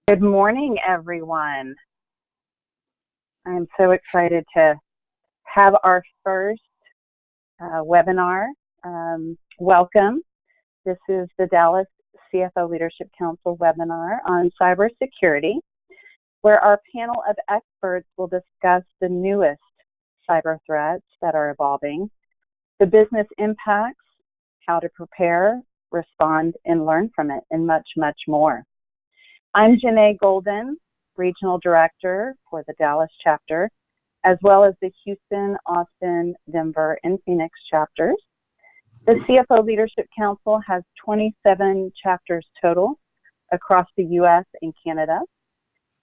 Good morning, everyone. I'm so excited to have our first webinar. Welcome. This is the Dallas CFO Leadership Council webinar on cybersecurity, where our panel of experts will discuss the newest cyber threats that are evolving, the business impacts, how to prepare, respond, and learn from it, and much, much more. I'm Janae Golden, Regional Director for the Dallas chapter, as well as the Houston, Austin, Denver, and Phoenix chapters. The CFO Leadership Council has 27 chapters total across the U.S. and Canada.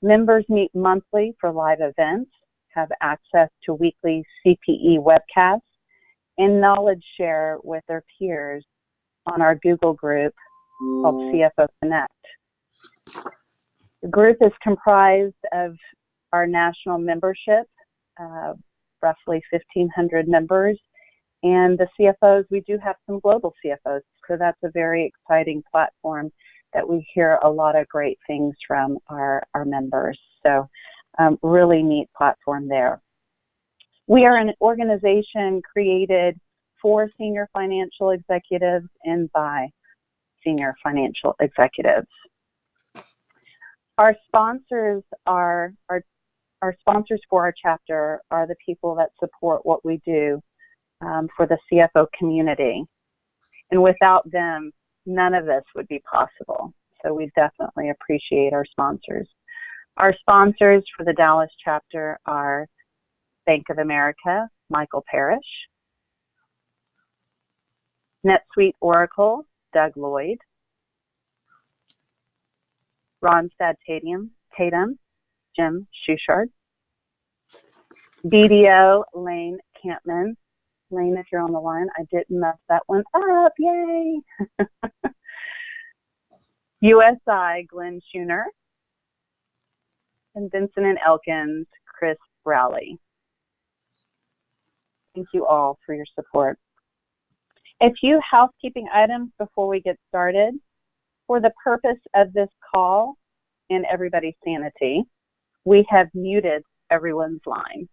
Members meet monthly for live events, have access to weekly CPE webcasts, and knowledge share with their peers on our Google group called CFO Connect. The group is comprised of our national membership, roughly 1,500 members, and the CFOs. We do have some global CFOs, so that's a very exciting platform that we hear a lot of great things from our members. So really neat platform there. We are an organization created for senior financial executives and by senior financial executives. Our sponsors are our sponsors for our chapter are the people that support what we do for the CFO community. And without them, none of this would be possible. So we definitely appreciate our sponsors. Our sponsors for the Dallas chapter are Bank of America, Michael Parrish, NetSuite Oracle, Doug Lloyd, Ronstadt Tatum, Jim Schuchard, BDO, Lane Campman. Lane, if you're on the line, I didn't mess that one up, yay! USI, Glenn Schooner, and Vincent and Elkins, Chris Rowley. Thank you all for your support. A few housekeeping items before we get started. For the purpose of this call and everybody's sanity, we have muted everyone's line.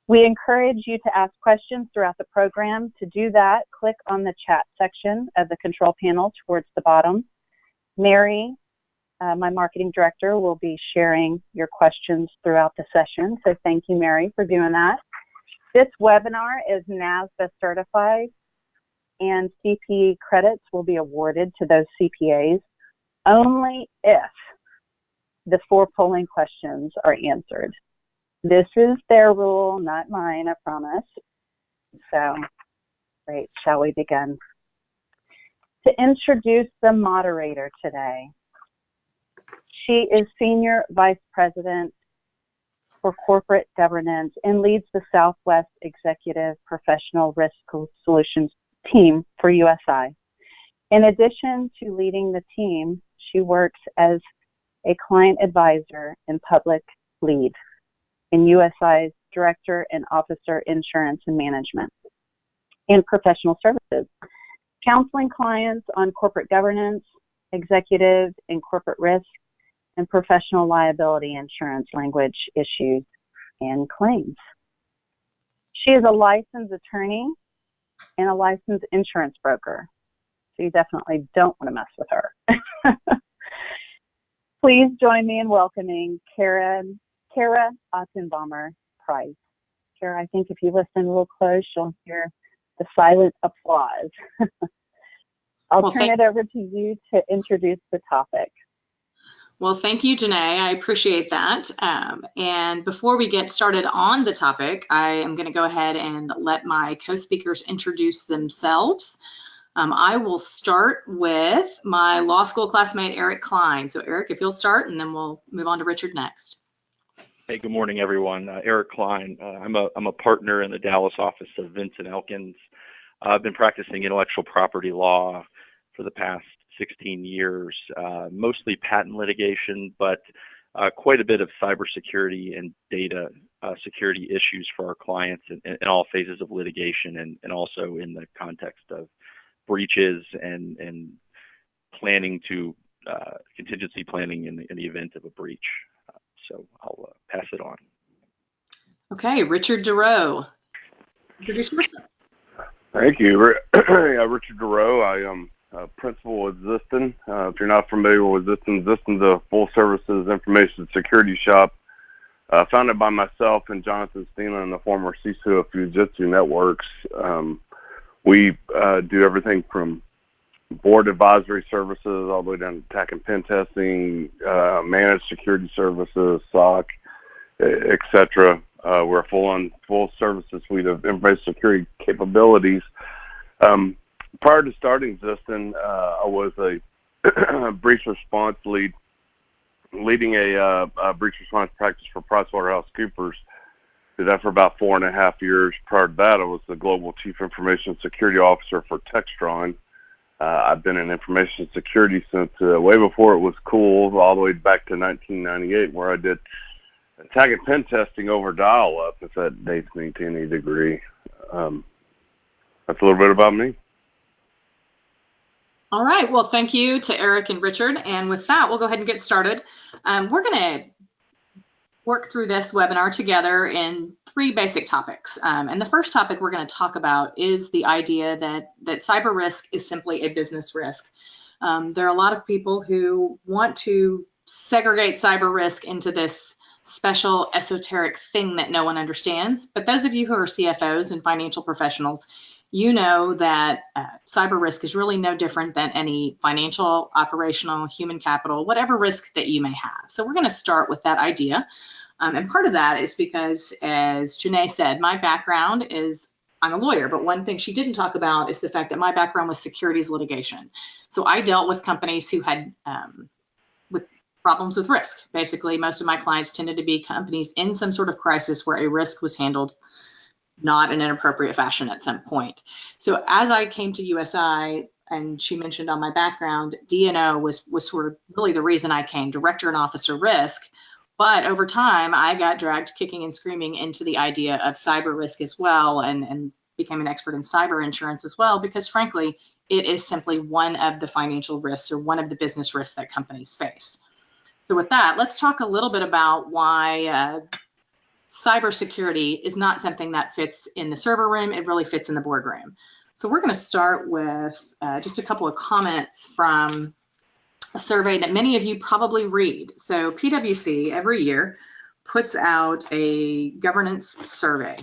We encourage you to ask questions throughout the program. To do that, click on the chat section of the control panel towards the bottom. Mary, my marketing director, will be sharing your questions throughout the session. So thank you, Mary, for doing that. This webinar is NASDA certified, and CPE credits will be awarded to those CPAs only if the 4 polling questions are answered. This is their rule, not mine, I promise. So, great, shall we begin? To introduce the moderator today, she is Senior Vice President for Corporate Governance and leads the Southwest Executive Professional Risk Solutions team for USI. In addition to leading the team, she works as a client advisor and public lead in USI's Director and Officer Insurance and Management and Professional Services, counseling clients on corporate governance, executive and corporate risk, and professional liability insurance language issues and claims. She is a licensed attorney and a licensed insurance broker, so you definitely don't want to mess with her. Please join me in welcoming Kara Ottenbaumer Price. Kara, I think if you listen real close, you'll hear the silent applause. I'll turn it over to you to introduce the topic. Well, thank you, Janae. I appreciate that. And before we get started on the topic, I am going to go ahead and let my co-speakers introduce themselves. I will start with my law school classmate, Eric Klein. So Eric, if you'll start, and then we'll move on to Richard next. Hey, good morning, everyone. Eric Klein. I'm a partner in the Dallas office of Vincent Elkins. I've been practicing intellectual property law for the past 16 years, mostly patent litigation, but quite a bit of cybersecurity and data security issues for our clients in all phases of litigation, and also in the context of breaches and planning to contingency planning in the event of a breach. So I'll pass it on. Okay, Richard DeRoe. Introduce yourself. Thank you. Richard DeRoe. I am principal with Ziston. If you're not familiar with Ziston's a full services information security shop founded by myself and Jonathan Steenland, the former CISO of Fujitsu Networks. We do everything from board advisory services all the way down to attack and pen testing, managed security services, SOC, etc. We're a full services suite of information security capabilities. Prior to starting Ziston, I was a breach response lead, leading a breach response practice for PricewaterhouseCoopers. Did that for about 4.5 years. Prior to that, I was the global chief information security officer for Textron. I've been in information security since way before it was cool, all the way back to 1998, where I did attack and pen testing over dial-up, if that dates me to any degree. That's a little bit about me. All right, well, thank you to Eric and Richard. And with that, we'll go ahead and get started. We're going to work through this webinar together in 3 basic topics. And the first topic we're going to talk about is the idea that cyber risk is simply a business risk. There are a lot of people who want to segregate cyber risk into this special esoteric thing that no one understands. But those of you who are CFOs and financial professionals, you know that cyber risk is really no different than any financial, operational, human capital, whatever risk that you may have. So we're going to start with that idea. And part of that is because, as Janae said, my background is, I'm a lawyer, but one thing she didn't talk about is the fact that my background was securities litigation. So I dealt with companies who had with problems with risk. Basically, most of my clients tended to be companies in some sort of crisis where a risk was handled not in an appropriate fashion at some point. So as I came to USI, and she mentioned on my background, D&O was sort of really the reason I came, director and officer risk. But over time, I got dragged kicking and screaming into the idea of cyber risk as well, and became an expert in cyber insurance as well, because frankly, it is simply one of the financial risks or one of the business risks that companies face. So with that, let's talk a little bit about why cybersecurity is not something that fits in the server room, it really fits in the boardroom. So we're going to start with just a couple of comments from a survey that many of you probably read. So PwC every year puts out a governance survey.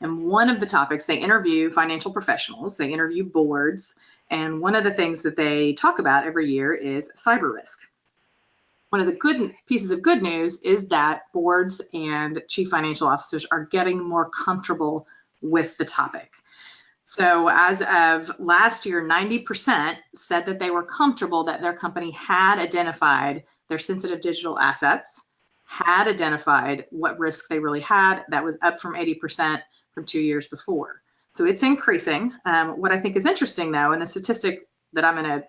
And one of the topics, they interview financial professionals, they interview boards, and one of the things that they talk about every year is cyber risk. One of the good pieces of good news is that boards and chief financial officers are getting more comfortable with the topic. So as of last year, 90% said that they were comfortable that their company had identified their sensitive digital assets, had identified what risk they really had. That was up from 80% from 2 years before. So it's increasing. What I think is interesting, though, and the statistic that I'm going to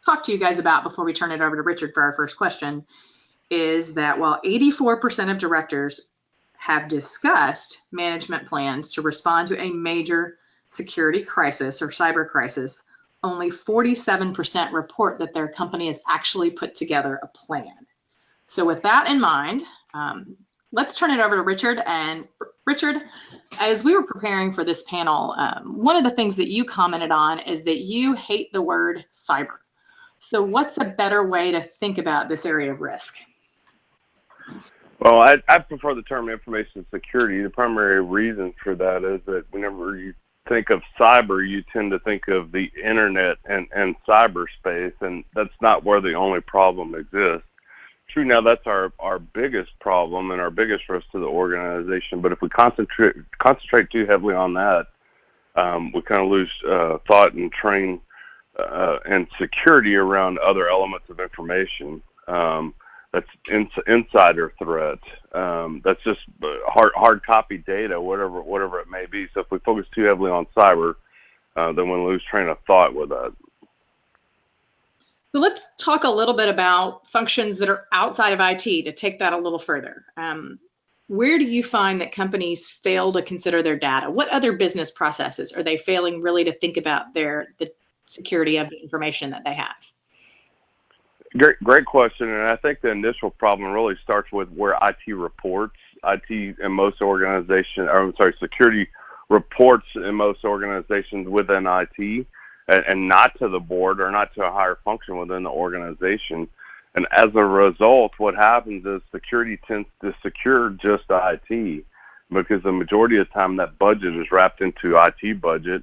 talk to you guys about before we turn it over to Richard for our first question, is that while 84% of directors have discussed management plans to respond to a major security crisis or cyber crisis, only 47% report that their company has actually put together a plan. So with that in mind, let's turn it over to Richard. And Richard, as we were preparing for this panel, one of the things that you commented on is that you hate the word cyber. So what's a better way to think about this area of risk? Well, I prefer the term information security. The primary reason for that is that whenever you think of cyber, you tend to think of the internet and cyberspace, and that's not where the only problem exists. True, now that's our biggest problem and our biggest risk to the organization, but if we concentrate too heavily on that, we kind of lose thought and train and security around other elements of information. That's insider threat. That's just hard copy data, whatever it may be. So if we focus too heavily on cyber, then we'll lose train of thought with that. So let's talk a little bit about functions that are outside of IT to take that a little further. Where do you find that companies fail to consider their data? What other business processes are they failing really to think about the security of the information that they have? Great question, and I think the initial problem really starts with where IT reports. IT in most organizations, or I'm sorry, security reports in most organizations within IT, and not to the board or not to a higher function within the organization. And as a result, what happens is security tends to secure just IT, because the majority of the time that budget is wrapped into IT budget.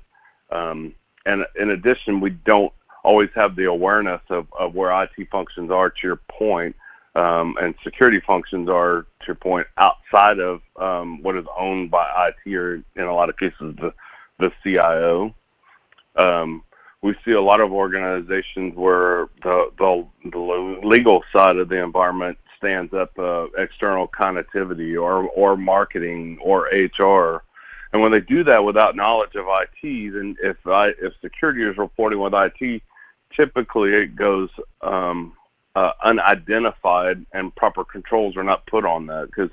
And in addition, we don't always have the awareness of where IT functions are, to your point, and security functions are, to your point, outside of what is owned by IT, or in a lot of cases the CIO. We see a lot of organizations where the legal side of the environment stands up external connectivity or marketing or HR. And when they do that without knowledge of IT, then if security is reporting with IT, typically it goes unidentified, and proper controls are not put on that, because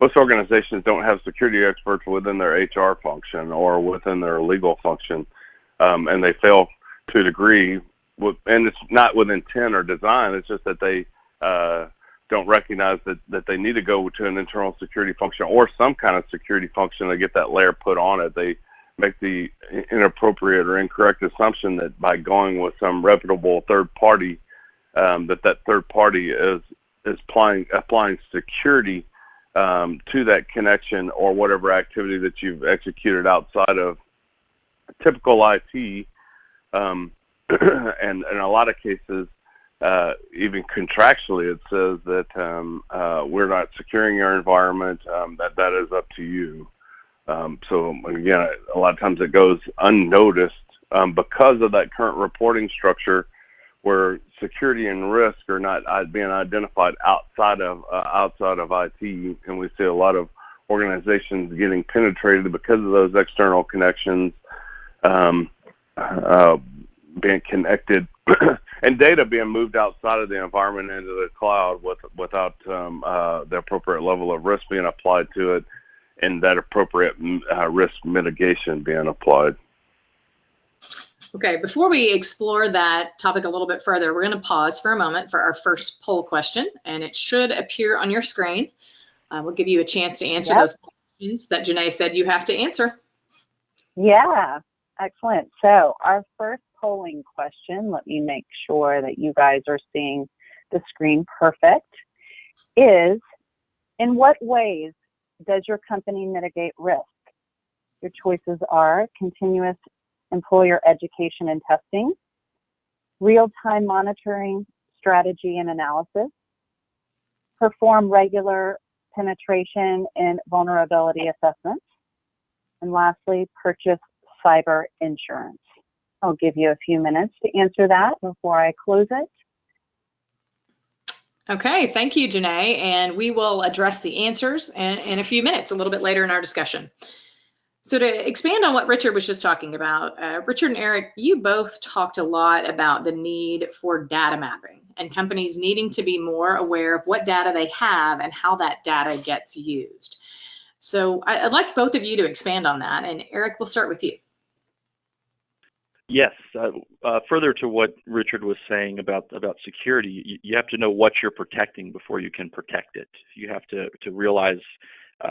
most organizations don't have security experts within their HR function or within their legal function, and they fail to a degree. And it's not with intent or design. It's just that they don't recognize that they need to go to an internal security function or some kind of security function to get that layer put on it. They make the inappropriate or incorrect assumption that by going with some reputable third party, that third party is applying security to that connection or whatever activity that you've executed outside of typical IT. And in a lot of cases, even contractually, it says that we're not securing your environment, that is up to you. So again, a lot of times it goes unnoticed because of that current reporting structure, where security and risk are not being identified outside of IT, and we see a lot of organizations getting penetrated because of those external connections, being connected, and data being moved outside of the environment into the cloud without the appropriate level of risk being applied to it, and that appropriate risk mitigation being applied. Okay, before we explore that topic a little bit further, we're going to pause for a moment for our first poll question, and it should appear on your screen. We'll give you a chance to answer those questions that Janae said you have to answer. Yeah, excellent. So our first polling question, let me make sure that you guys are seeing the screen perfect, is: in what ways does your company mitigate risk? Your choices are continuous employer education and testing, real-time monitoring, strategy and analysis, perform regular penetration and vulnerability assessments, and lastly, purchase cyber insurance. I'll give you a few minutes to answer that before I close it. Okay, thank you, Janae, and we will address the answers in a few minutes, a little bit later in our discussion. So to expand on what Richard was just talking about, Richard and Eric, you both talked a lot about the need for data mapping and companies needing to be more aware of what data they have and how that data gets used. So I'd like both of you to expand on that, and Eric, we'll start with you. Yes, further to what Richard was saying about security, you have to know what you're protecting before you can protect it. You have to realize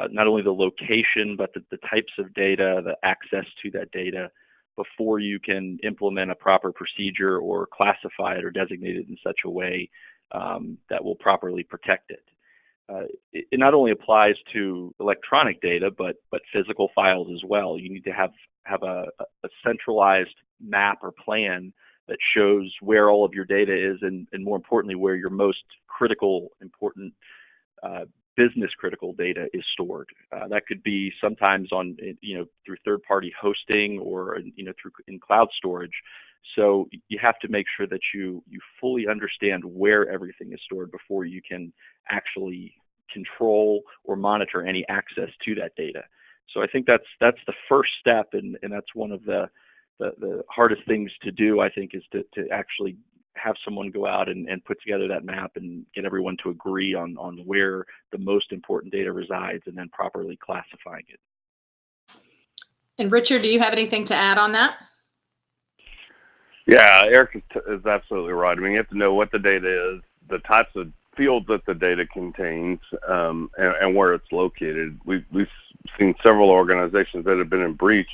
not only the location, but the types of data, the access to that data, before you can implement a proper procedure or classify it or designate it in such a way that will properly protect it. It not only applies to electronic data, but physical files as well. You need to have a centralized map or plan that shows where all of your data is, and more importantly, where your most critical, important business critical data is stored. That could be sometimes on, through third-party hosting or, through in cloud storage. So you have to make sure that you fully understand where everything is stored before you can actually control or monitor any access to that data. So I think that's the first step, and that's one of the hardest things to do, I think, is to actually have someone go out and put together that map and get everyone to agree on where the most important data resides, and then properly classifying it. And Richard, do you have anything to add on that? Yeah, Eric is absolutely right. I mean, you have to know what the data is, the types of fields that the data contains, and where it's located. We've seen several organizations that have been in breach.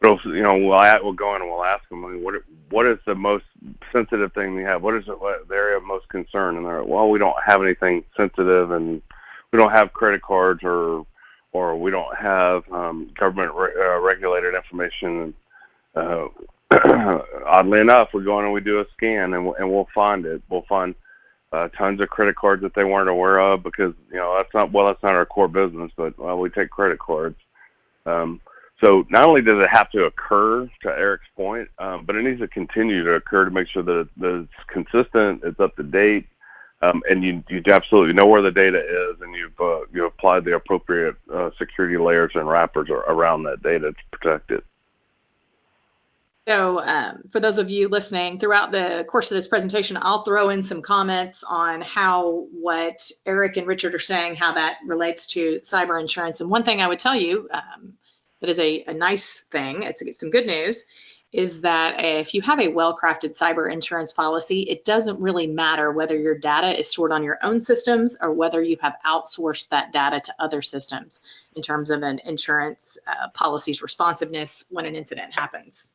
But also, we'll go in and we'll ask them, I mean, what is the most sensitive thing we have? What is the area of most concern? And they're like, well, we don't have anything sensitive, and we don't have credit cards, or we don't have government regulated information. Oddly enough, we go in and we do a scan, and we'll find it. We'll find tons of credit cards that they weren't aware of, because that's not our core business, but we take credit cards. So not only does it have to occur, to Eric's point, but it needs to continue to occur to make sure that it's consistent, it's up to date, and you absolutely know where the data is, and you've applied the appropriate security layers and wrappers around that data to protect it. So for those of you listening, throughout the course of this presentation, I'll throw in some comments on how what Eric and Richard are saying, how that relates to cyber insurance. And one thing I would tell you that is a nice thing, it's some good news, is that if you have a well-crafted cyber insurance policy, it doesn't really matter whether your data is stored on your own systems or whether you have outsourced that data to other systems in terms of an insurance policy's responsiveness when an incident happens.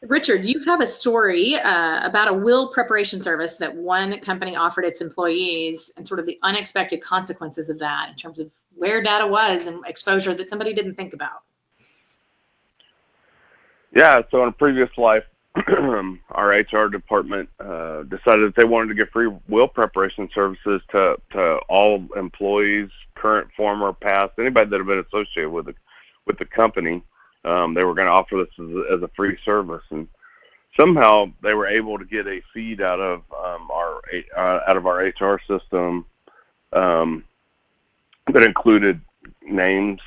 Richard, you have a story about a will preparation service that one company offered its employees, and sort of the unexpected consequences of that in terms of where data was and exposure that somebody didn't think about. Yeah, so in a previous life, our HR department decided that they wanted to give free will preparation services to all employees, current, former, past, anybody that had been associated with the company. They were going to offer this as a free service, and somehow they were able to get a feed out of our HR system that included names,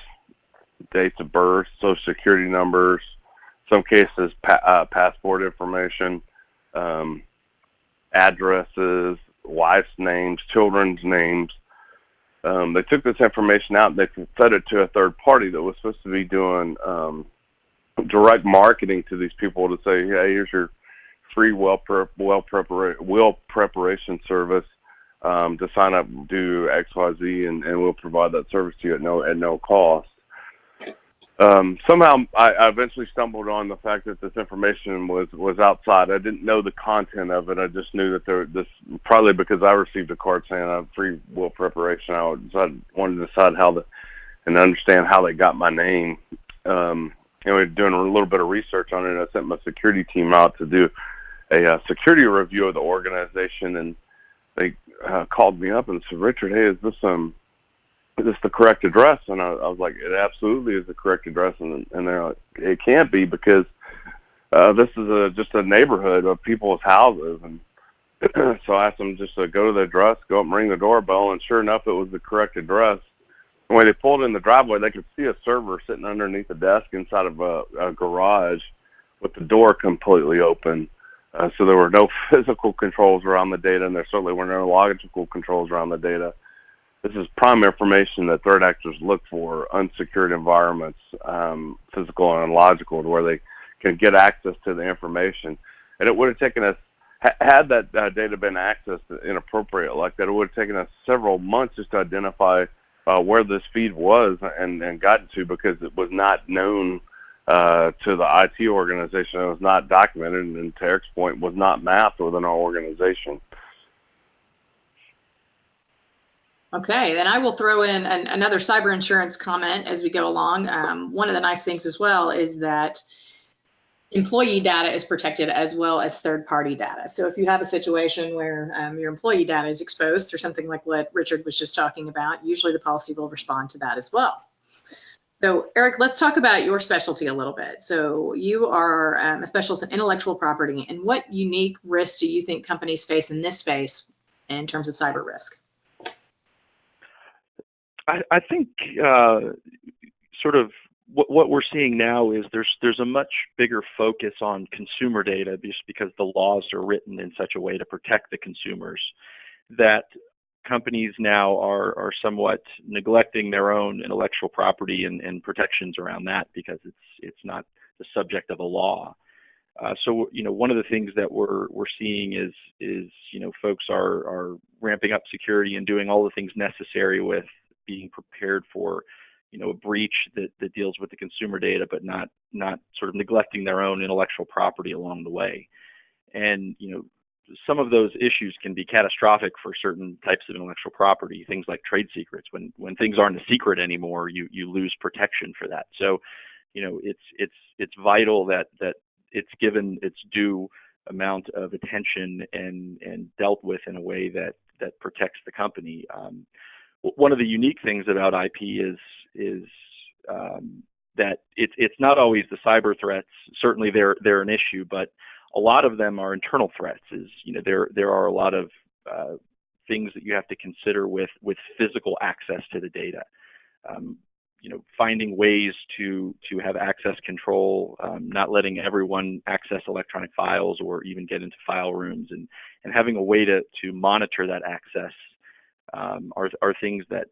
dates of birth, social security numbers, some cases passport information, addresses, wife's names, children's names. They took this information out and they fed it to a third party that was supposed to be doing direct marketing to these people to say, hey, here's your free will preparation service to sign up, do XYZ, and we'll provide that service to you at no cost. Somehow I eventually stumbled on the fact that this information was outside. I didn't know the content of it. I just knew that probably because I received a card saying I have free will preparation, I wanted to decide and understand how they got my name. And we were doing a little bit of research on it, and I sent my security team out to do a security review of the organization, and they called me up and said, Richard, hey, is this the correct address? And I was like, it absolutely is the correct address. And they're like, it can't be, because this is just a neighborhood of people's houses. And so I asked them just to go to the address, go up and ring the doorbell, and sure enough, it was the correct address. And when they pulled in the driveway, they could see a server sitting underneath a desk inside of a garage with the door completely open. So there were no physical controls around the data, and there certainly were no logical controls around the data. This is prime information that threat actors look for, unsecured environments, physical and logical, to where they can get access to the information. And it would have taken us, had that data been accessed inappropriate like that, it would have taken us several months just to identify where this feed was and gotten to, because it was not known to the IT organization. It was not documented, and to Eric's point, was not mapped within our organization. Okay, then I will throw in another cyber insurance comment as we go along. One of the nice things as well is that employee data is protected as well as third-party data. So if you have a situation where your employee data is exposed, or something like what Richard was just talking about, usually the policy will respond to that as well. So Eric, let's talk about your specialty a little bit. So you are a specialist in intellectual property, and what unique risks do you think companies face in this space in terms of cyber risk? I think sort of what we're seeing now is there's a much bigger focus on consumer data, just because the laws are written in such a way to protect the consumers, that companies now are somewhat neglecting their own intellectual property and protections around that, because it's not the subject of a law. So one of the things that we're seeing is folks are ramping up security and doing all the things necessary with being prepared for a breach that deals with the consumer data, but not sort of neglecting their own intellectual property along the way. And some of those issues can be catastrophic for certain types of intellectual property, things like trade secrets. When things aren't a secret anymore, you lose protection for that. So it's vital that it's given its due amount of attention and dealt with in a way that protects the company. One of the unique things about IP is that it's not always the cyber threats. Certainly they're an issue, but a lot of them are internal threats. There are a lot of things that you have to consider with physical access to the data. Finding ways to have access control, not letting everyone access electronic files or even get into file rooms, and having a way to monitor that access are things that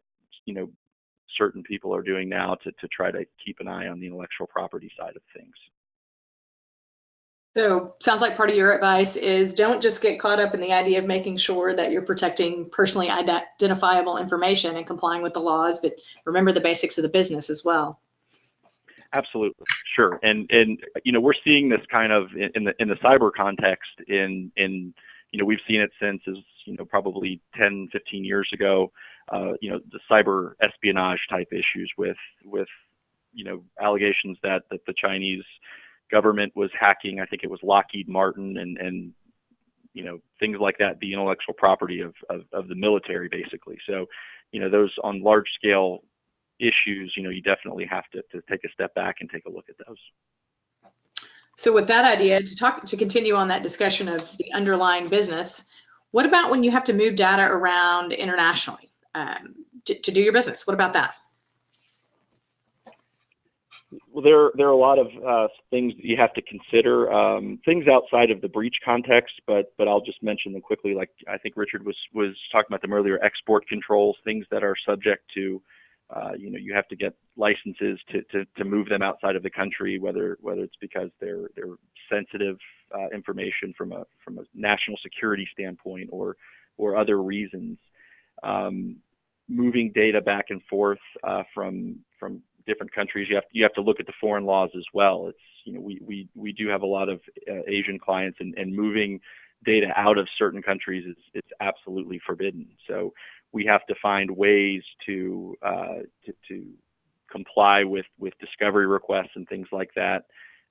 certain people are doing now to try to keep an eye on the intellectual property side of things. So sounds like part of your advice is don't just get caught up in the idea of making sure that you're protecting personally identifiable information and complying with the laws, but remember the basics of the business as well. Absolutely, sure. And we're seeing this kind of in the cyber context in we've seen it since probably 10, 15 years ago. The cyber espionage type issues with allegations that the Chinese government was hacking, I think it was Lockheed Martin and things like that, the intellectual property of the military, basically. So, those on large scale issues, you definitely have to take a step back and take a look at those. So with that idea, to continue on that discussion of the underlying business, what about when you have to move data around internationally to do your business? What about that? Well, there are a lot of things that you have to consider, things outside of the breach context, but I'll just mention them quickly. Like I think Richard was talking about them earlier, export controls, things that are subject to, you have to get licenses to move them outside of the country, whether it's because they're sensitive information from a national security standpoint or other reasons. Moving data back and forth from different countries, you have to look at the foreign laws as well. It's we do have a lot of Asian clients, and moving data out of certain countries is absolutely forbidden. So we have to find ways to comply with discovery requests and things like that.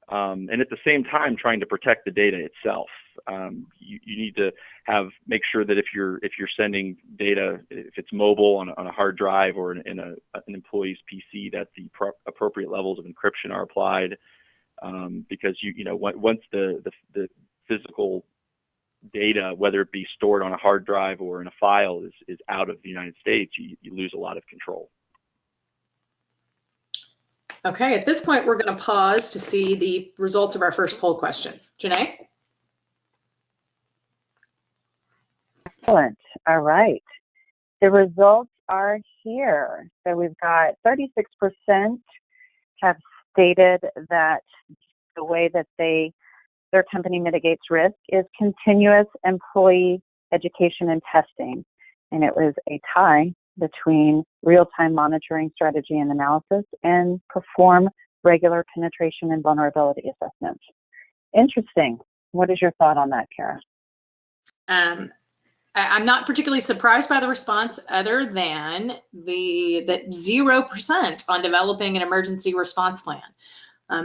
And at the same time, trying to protect the data itself. You need to make sure that if you're sending data, if it's mobile on a hard drive or in an employee's PC, that the appropriate levels of encryption are applied. Because once the physical data, whether it be stored on a hard drive or in a file, is out of the United States, you lose a lot of control. Okay, at this point, we're going to pause to see the results of our first poll question. Janae? Excellent. All right. The results are here. So we've got 36% have stated that the way that their company mitigates risk is continuous employee education and testing. And it was a tie between real-time monitoring strategy and analysis and perform regular penetration and vulnerability assessments. Interesting. What is your thought on that, Kara? I'm not particularly surprised by the response, other than that 0% on developing an emergency response plan.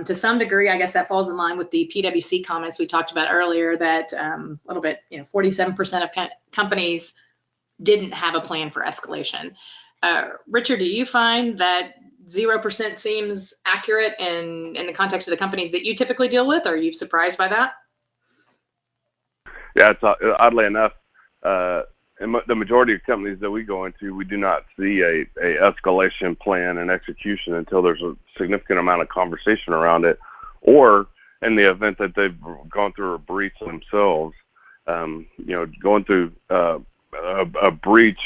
To some degree, I guess that falls in line with the PwC comments we talked about earlier, that a little bit, 47% of companies didn't have a plan for escalation. Richard, do you find that 0% seems accurate in the context of the companies that you typically deal with? Are you surprised by that? Yeah, it's oddly enough, in the majority of companies that we go into, we do not see a escalation plan and execution until there's a significant amount of conversation around it, or in the event that they've gone through a breach themselves. Going through a breach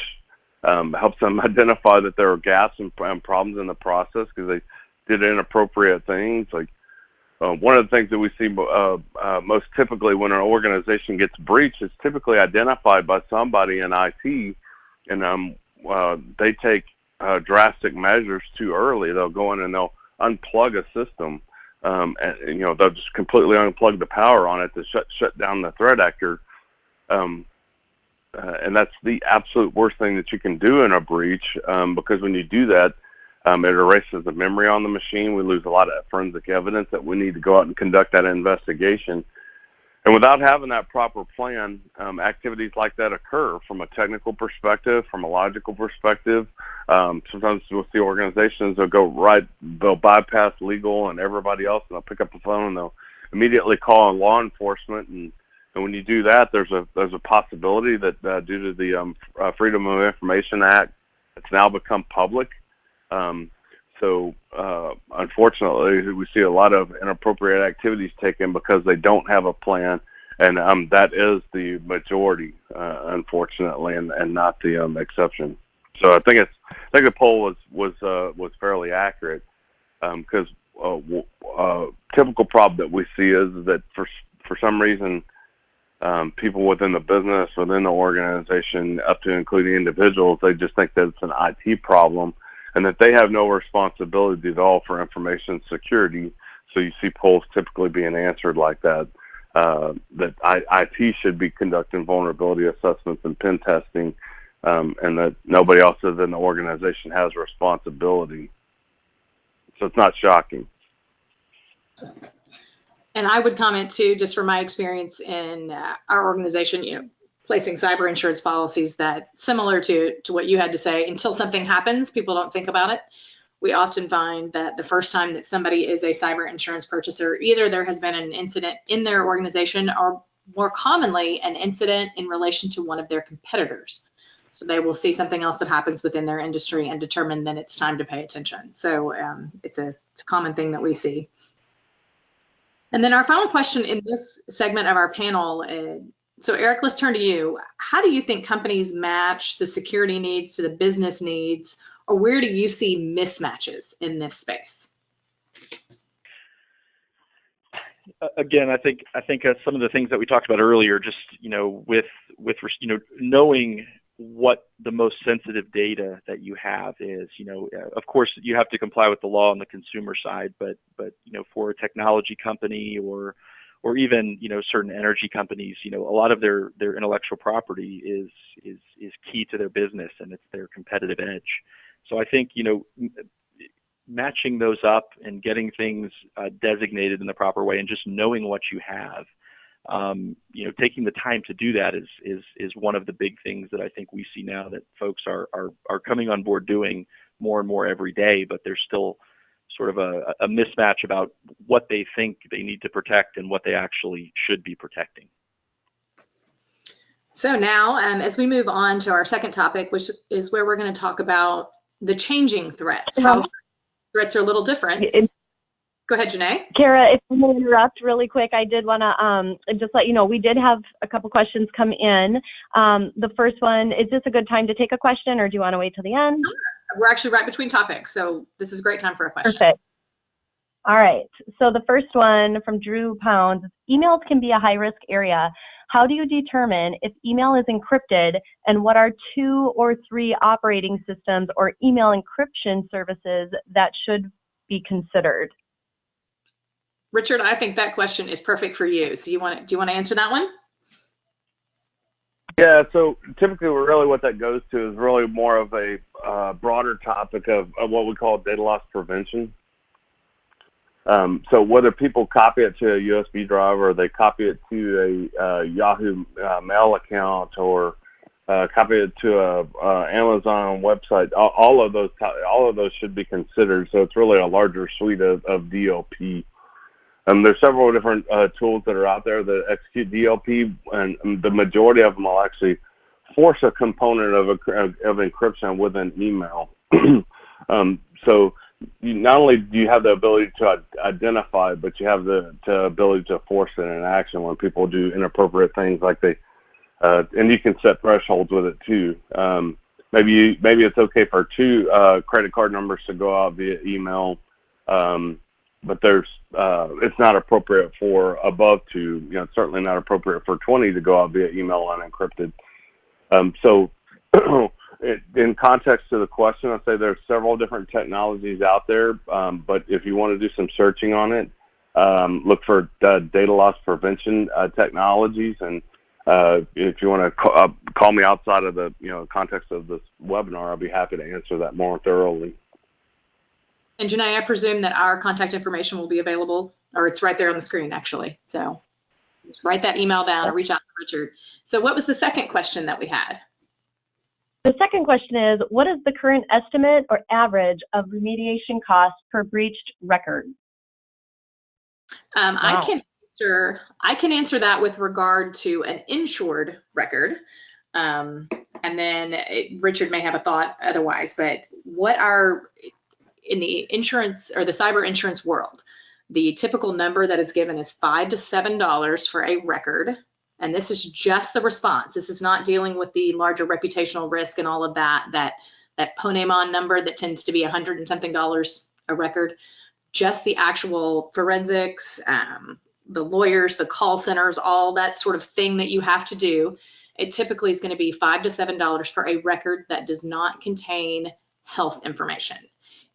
helps them identify that there are gaps and problems in the process because they did inappropriate things. Like one of the things that we see most typically when an organization gets breached is typically identified by somebody in IT, and they take drastic measures too early. They'll go in and they'll unplug a system, and they'll just completely unplug the power on it to shut down the threat actor. And that's the absolute worst thing that you can do in a breach, because when you do that, it erases the memory on the machine. We lose a lot of forensic evidence that we need to go out and conduct that investigation. And without having that proper plan, activities like that occur from a technical perspective, from a logical perspective. Sometimes we'll see organizations they'll bypass legal and everybody else, and they'll pick up the phone and they'll immediately call on law enforcement. And when you do that, there's a possibility that due to the Freedom of Information Act, it's now become public. So unfortunately, we see a lot of inappropriate activities taken because they don't have a plan, and that is the majority, unfortunately, and not the exception. So I think the poll was fairly accurate, because typical problem that we see is that for some reason, people within the business, within the organization, up to including individuals, they just think that it's an IT problem, and that they have no responsibility at all for information security. So you see polls typically being answered like that, that IT should be conducting vulnerability assessments and pen testing, and that nobody else within the organization has responsibility. So it's not shocking. And I would comment too, just from my experience in our organization, placing cyber insurance policies, that similar to what you had to say, until something happens, people don't think about it. We often find that the first time that somebody is a cyber insurance purchaser, either there has been an incident in their organization, or more commonly an incident in relation to one of their competitors. So they will see something else that happens within their industry and determine then it's time to pay attention. So it's a common thing that we see. And then our final question in this segment of our panel, so Eric, let's turn to you. How do you think companies match the security needs to the business needs, or where do you see mismatches in this space? Again, I think some of the things that we talked about earlier, just with knowing what the most sensitive data that you have is, of course you have to comply with the law on the consumer side, but for a technology company or even certain energy companies, a lot of their intellectual property is key to their business, and it's their competitive edge. So I think matching those up and getting things designated in the proper way, and just knowing what you have, taking the time to do that is one of the big things that I think we see now that folks are coming on board doing more and more every day, but there's still sort of a mismatch about what they think they need to protect and what they actually should be protecting. So now, as we move on to our second topic, which is where we're going to talk about the changing threats, how threats are a little different. Go ahead, Janae. Kara, if I may interrupt really quick, I did want to just let you know, we did have a couple questions come in. The first one, is this a good time to take a question, or do you want to wait till the end? We're actually right between topics, so this is a great time for a question. Perfect. All right. So the first one from Drew Pounds, emails can be a high-risk area. How do you determine if email is encrypted, and what are 2 or 3 operating systems or email encryption services that should be considered? Richard, I think that question is perfect for you. So do you want to answer that one? Yeah, so typically really what that goes to is really more of a broader topic of what we call data loss prevention. So whether people copy it to a USB drive, or they copy it to a Yahoo mail account, or copy it to a Amazon website, all of those should be considered. So it's really a larger suite of DLP. There's several different tools that are out there that execute DLP, and the majority of them will actually force a component of encryption within email. So not only do you have the ability to identify, but you have the ability to force it in action when people do inappropriate things, like and you can set thresholds with it too. Maybe it's okay for 2 credit card numbers to go out via email. but there's it's not appropriate for above 2. It's certainly not appropriate for 20 to go out via email unencrypted. So in context to the question, I'd say there's several different technologies out there, but if you want to do some searching on it, look for data loss prevention technologies, and if you want to call me outside of the context of this webinar, I'll be happy to answer that more thoroughly. And Janae, I presume that our contact information will be available, or it's right there on the screen actually. So just write that email down or reach out to Richard. So what was the second question that we had? The second question is, what is the current estimate or average of remediation costs per breached record? Wow. I can answer that with regard to an insured record. And then Richard may have a thought otherwise, but in the insurance or the cyber insurance world, the typical number that is given is $5 to $7 for a record. And this is just the response. This is not dealing with the larger reputational risk and all of that Ponemon number that tends to be $100 and something a record. Just the actual forensics, the lawyers, the call centers, all that sort of thing that you have to do. It typically is going to be $5 to $7 for a record that does not contain health information.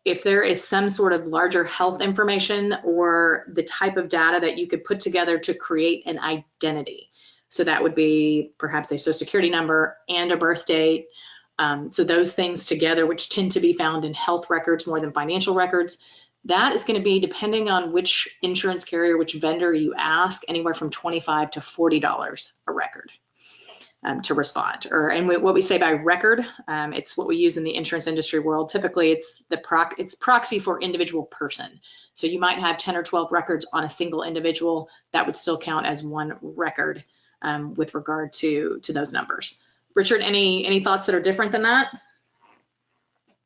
If there is some sort of larger health information or the type of data that you could put together to create an identity, so that would be perhaps a social security number and a birth date. So those things together, which tend to be found in health records more than financial records, that is going to be, depending on which insurance carrier, which vendor you ask, anywhere from $25 to $40 a record to respond. And what we say by record, it's what we use in the insurance industry world. Typically, it's proxy for individual person. So you might have 10 or 12 records on a single individual. That would still count as one record with regard to those numbers. Richard, any thoughts that are different than that?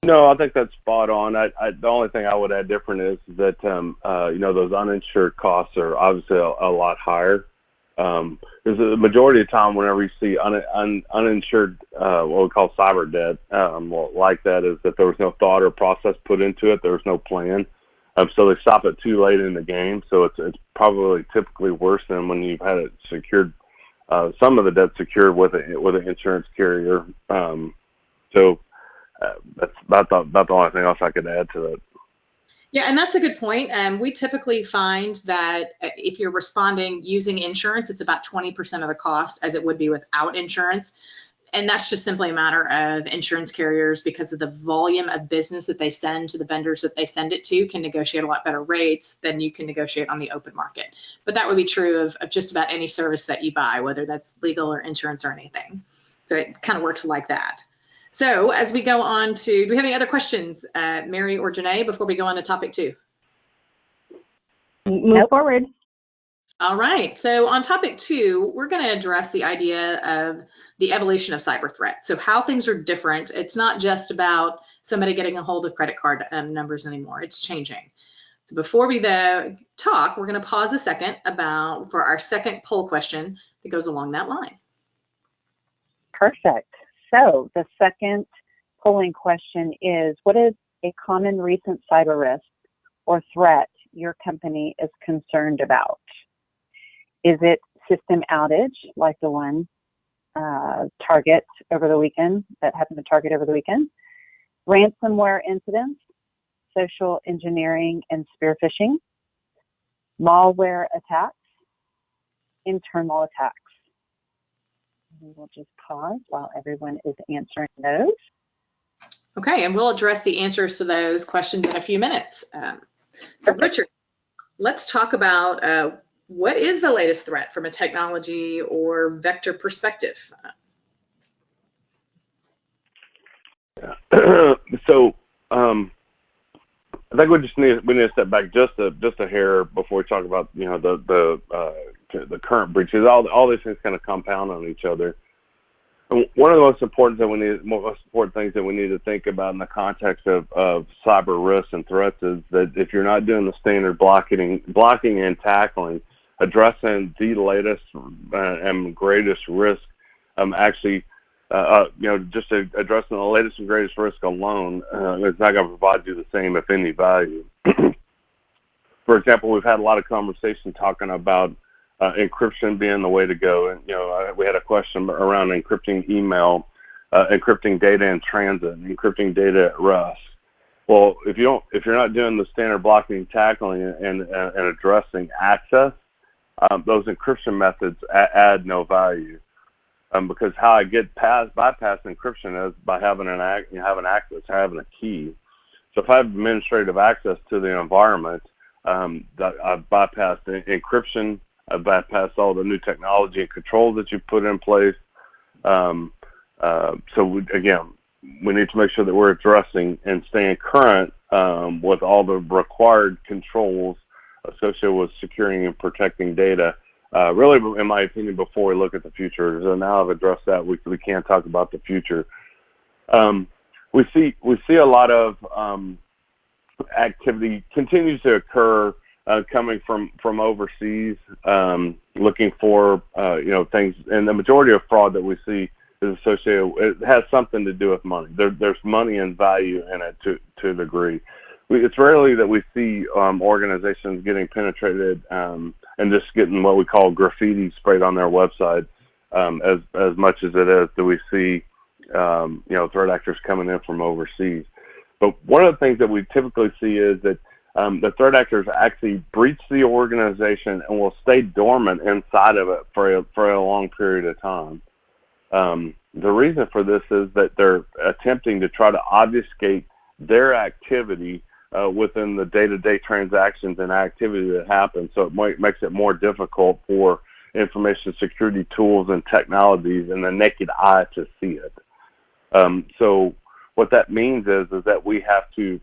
No, I think that's spot on. The only thing I would add different is that those uninsured costs are obviously a lot higher. There's a majority of time whenever you see uninsured, what we call cyber debt, like that, is that there was no thought or process put into it. There was no plan. So they stop it too late in the game. So it's probably typically worse than when you've had it secured, some of the debt secured with an insurance carrier. That's about the only thing else I could add to that. Yeah, and that's a good point. We typically find that if you're responding using insurance, it's about 20% of the cost as it would be without insurance. And that's just simply a matter of insurance carriers, because of the volume of business that they send to the vendors that they send it to, can negotiate a lot better rates than you can negotiate on the open market. But that would be true of just about any service that you buy, whether that's legal or insurance or anything. So it kind of works like that. So as we go on to, do we have any other questions, Mary or Janae, before we go on to topic 2? Move forward. All right, so on topic 2, we're going to address the idea of the evolution of cyber threats. So how things are different. It's not just about somebody getting a hold of credit card numbers anymore. It's changing. So before we talk, we're going to pause a second for our second poll question that goes along that line. Perfect. So the second polling question is, what is a common recent cyber risk or threat your company is concerned about? Is it system outage, like the one Target over the weekend, that happened to Target over the weekend? Ransomware incidents, social engineering and spear phishing, malware attacks, internal attacks? We will just pause while everyone is answering those. Okay, and we'll address the answers to those questions in a few minutes. So Richard, let's talk about what is the latest threat from a technology or vector perspective? So I think we need to step back just a hair before we talk about the current breaches. All these things kind of compound on each other. And one of the most important things that we need to think about in the context of cyber risks and threats is that if you're not doing the standard blocking and tackling, addressing the latest and greatest risk, just addressing the latest and greatest risk alone, it's not going to provide you the same, if any, value. For example, we've had a lot of conversation talking about encryption being the way to go. And, we had a question around encrypting email, encrypting data in transit, encrypting data at rest. Well, if you're not doing the standard blocking and tackling and addressing access, those encryption methods add no value. Because how I bypass encryption is by having access, having a key. So if I have administrative access to the environment, I've bypassed encryption. I've bypassed all the new technology and controls that you've put in place. We need to make sure that we're addressing and staying current with all the required controls associated with securing and protecting data. Really, in my opinion, before we look at the future. So now I've addressed that, we can talk about the future. We see a lot of activity continues to occur coming from overseas, looking for things, and the majority of fraud that we see is associated. It has something to do with money. There's money and value in it to a degree. It's rarely that we see organizations getting penetrated and just getting what we call graffiti sprayed on their website. As much as it is, do we see threat actors coming in from overseas? But one of the things that we typically see is that the threat actors actually breach the organization and will stay dormant inside of it for a long period of time. The reason for this is that they're attempting to try to obfuscate their activity within the day-to-day transactions and activity that happens. So it makes it more difficult for information security tools and technologies and the naked eye to see it. So what that means is that we have to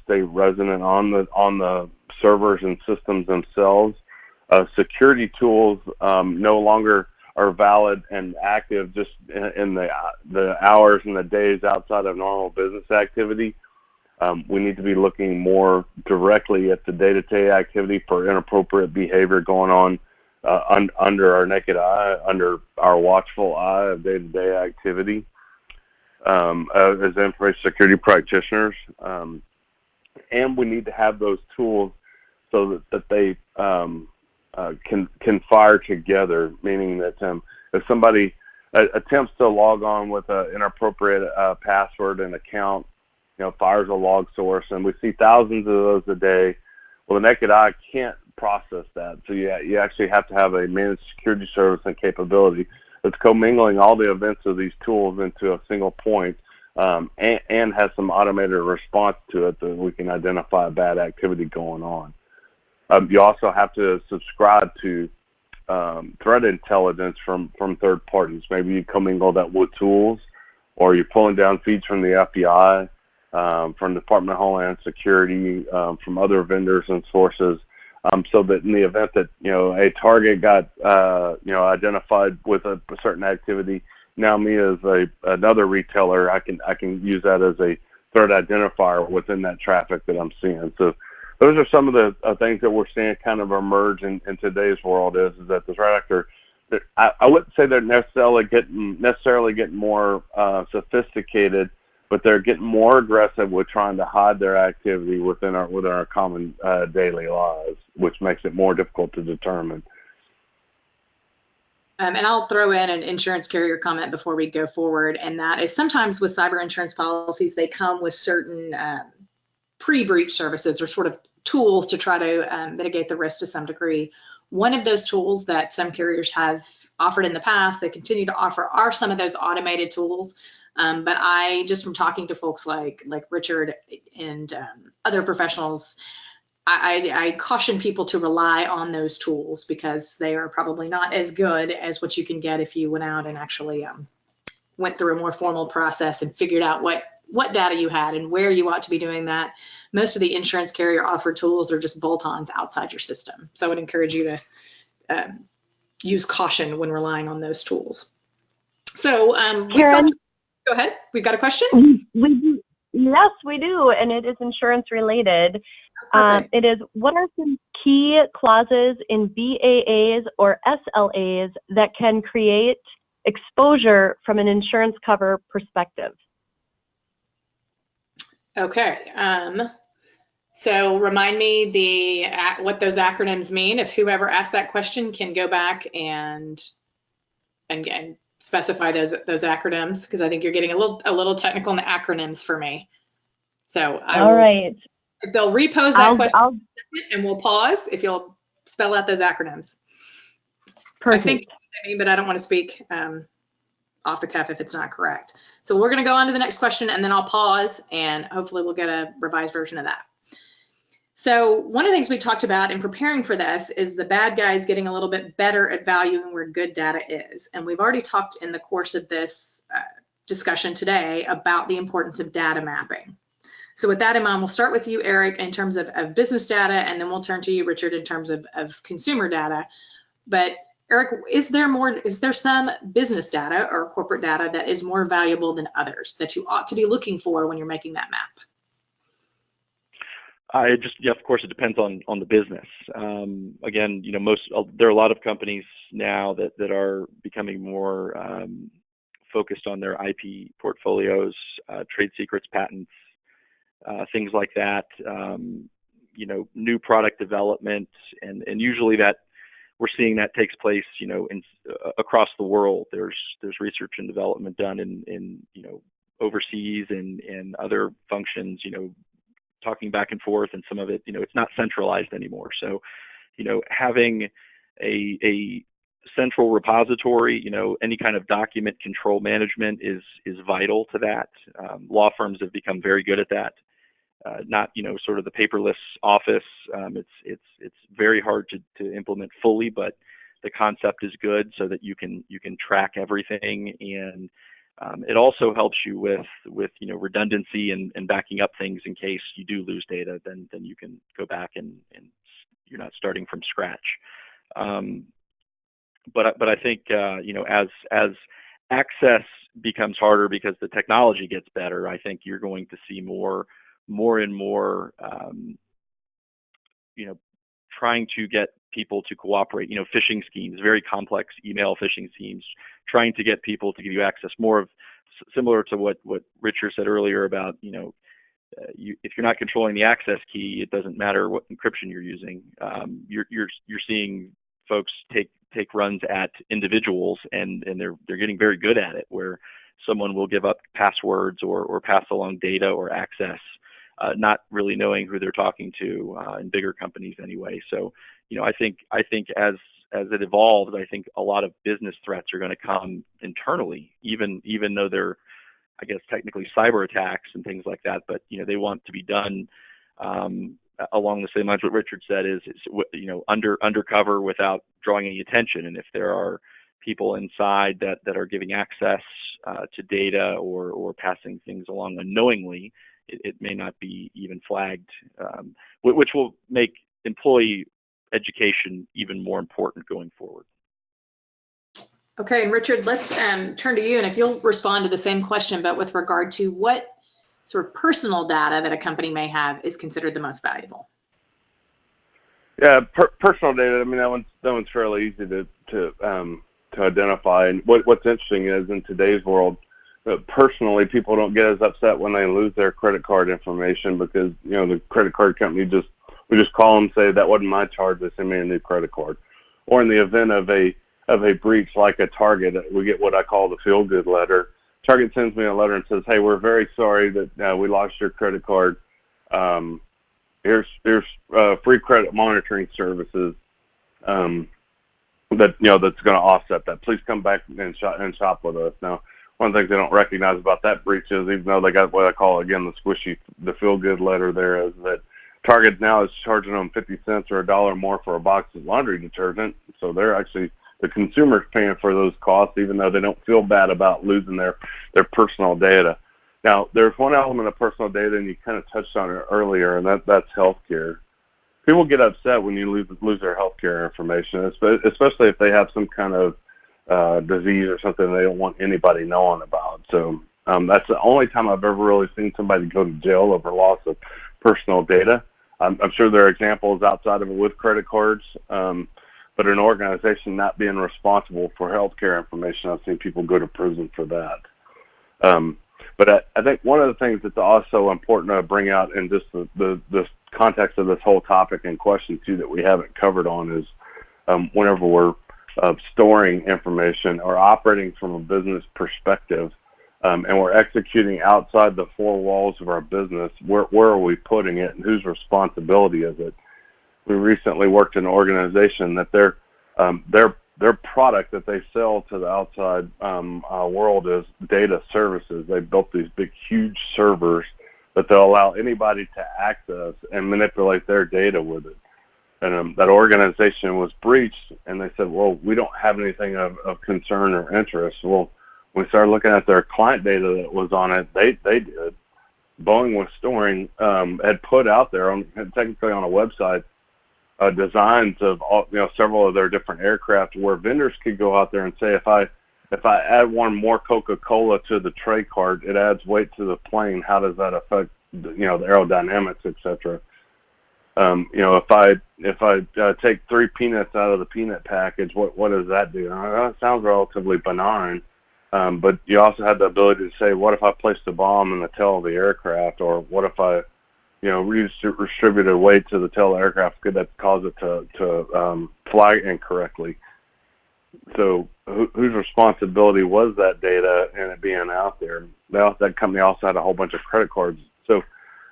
stay resident on the servers and systems themselves. Security tools no longer are valid and active just in the hours and the days outside of normal business activity. We need to be looking more directly at the day-to-day activity for inappropriate behavior going on under our naked eye, under our watchful eye of day-to-day activity. As information security practitioners, and we need to have those tools so that they can fire together, meaning that if somebody attempts to log on with an inappropriate password and account, fires a log source, and we see thousands of those a day. Well, the naked eye can't process that, so you actually have to have a managed security service and capability that's commingling all the events of these tools into a single point, and has some automated response to it that we can identify bad activity going on. You also have to subscribe to threat intelligence from third parties. Maybe you commingle that with tools, or you're pulling down feeds from the FBI, from the Department of Homeland Security, from other vendors and sources, so that in the event that a target got identified with a certain activity, now me as another retailer, I can use that as a threat identifier within that traffic that I'm seeing. So those are some of the things that we're seeing kind of emerge in today's world is that the threat actor, I wouldn't say they're necessarily getting more sophisticated, but they're getting more aggressive with trying to hide their activity within our common daily lives, which makes it more difficult to determine. And I'll throw in an insurance carrier comment before we go forward, and that is sometimes with cyber insurance policies, they come with certain pre-breach services or sort of tools to try to mitigate the risk to some degree. One of those tools that some carriers have offered in the past, they continue to offer, are some of those automated tools. But I, just from talking to folks like Richard and other professionals, I caution people to rely on those tools because they are probably not as good as what you can get if you went out and actually went through a more formal process and figured out what data you had and where you ought to be doing that. Most of the insurance carrier offered tools are just bolt-ons outside your system. So I would encourage you to use caution when relying on those tools. So go ahead. We've got a question? We do. Yes, we do, and it is insurance related. It is, what are some key clauses in BAAs or SLAs that can create exposure from an insurance cover perspective? Okay. So remind me what those acronyms mean. If whoever asked that question can go back and specify those acronyms, because I think you're getting a little technical in the acronyms for me. So All right. They'll repose that question and we'll pause if you'll spell out those acronyms. Perfect. I think I mean, but I don't want to speak off the cuff if it's not correct. So we're going to go on to the next question, and then I'll pause, and hopefully we'll get a revised version of that. So one of the things we talked about in preparing for this is the bad guys getting a little bit better at valuing where good data is. And we've already talked in the course of this discussion today about the importance of data mapping. So with that in mind, we'll start with you, Eric, in terms of business data, and then we'll turn to you, Richard, in terms of consumer data. But Eric, is there some business data or corporate data that is more valuable than others that you ought to be looking for when you're making that map? Of course, it depends on the business. Again, there are a lot of companies now that are becoming more focused on their IP portfolios, trade secrets, patents, things like that. New product development, and usually that we're seeing that takes place, across the world. There's research and development done in overseas and other functions, talking back and forth, and some of it, it's not centralized anymore. So, having a central repository, any kind of document control management is vital to that. Law firms have become very good at that. Not, sort of the paperless office. It's very hard to implement fully, but the concept is good so that you can track everything, and it also helps you with redundancy and backing up things in case you do lose data. Then you can go back and you're not starting from scratch. But I think as access becomes harder because the technology gets better, I think you're going to see more and more trying to get people to cooperate, phishing schemes, very complex email phishing schemes, trying to get people to give you access, more of similar to what Richard said earlier about, if you're not controlling the access key, it doesn't matter what encryption you're using. You're seeing folks take runs at individuals, and they're getting very good at it, where someone will give up passwords or pass along data or access, not really knowing who they're talking to, in bigger companies anyway. So, I think as it evolves, I think a lot of business threats are going to come internally, even though they're, I guess, technically cyber attacks and things like that. But they want to be done along the same lines. What Richard said is undercover without drawing any attention. And if there are people inside that are giving access to data or passing things along unknowingly, it may not be even flagged, which will make employee education even more important going forward. Okay, and Richard, let's turn to you, and if you'll respond to the same question, but with regard to what sort of personal data that a company may have is considered the most valuable. Yeah, personal data. I mean, that one's fairly easy to identify. And what's interesting is, in today's world, personally, people don't get as upset when they lose their credit card information, because the credit card company we just call them, say that wasn't my charge, they send me a new credit card. Or in the event of a breach like a Target, we get what I call the feel good letter. Target sends me a letter and says, "Hey, we're very sorry that we lost your credit card. Here's free credit monitoring services that's going to offset that. Please come back and shop with us." Now, one of the things they don't recognize about that breach is, even though they got what I call, again, the feel good letter there, is that Target now is charging them 50 cents or $1 more for a box of laundry detergent. So they're actually, the consumer's paying for those costs, even though they don't feel bad about losing their personal data. Now, there's one element of personal data, and you kind of touched on it earlier, and that's healthcare. People get upset when you lose their healthcare information, especially if they have some kind of disease or something they don't want anybody knowing about. So that's the only time I've ever really seen somebody go to jail over loss of personal data. I'm sure there are examples outside of it with credit cards, but an organization not being responsible for healthcare information, I've seen people go to prison for that. But I think one of the things that's also important to bring out in just the context of this whole topic and question too that we haven't covered on is whenever we're storing information or operating from a business perspective, and we're executing outside the four walls of our business, where are we putting it and whose responsibility is it? We recently worked in an organization that their product that they sell to the outside world is data services. They built these big, huge servers that they'll allow anybody to access and manipulate their data with it. And that organization was breached, and they said, well, we don't have anything of concern or interest. Well, when we started looking at their client data that was on it, they did. Boeing was storing, had put out there, technically on a website, designs of all, several of their different aircraft where vendors could go out there and say, if I add one more Coca-Cola to the tray cart, it adds weight to the plane. How does that affect, the aerodynamics, et cetera? If I take 3 peanuts out of the peanut package, what does that do? That sounds relatively benign, but you also had the ability to say, what if I placed a bomb in the tail of the aircraft, or what if I, redistributed weight to the tail of the aircraft? Could that cause it to fly incorrectly? So whose responsibility was that data and it being out there? That company also had a whole bunch of credit cards. So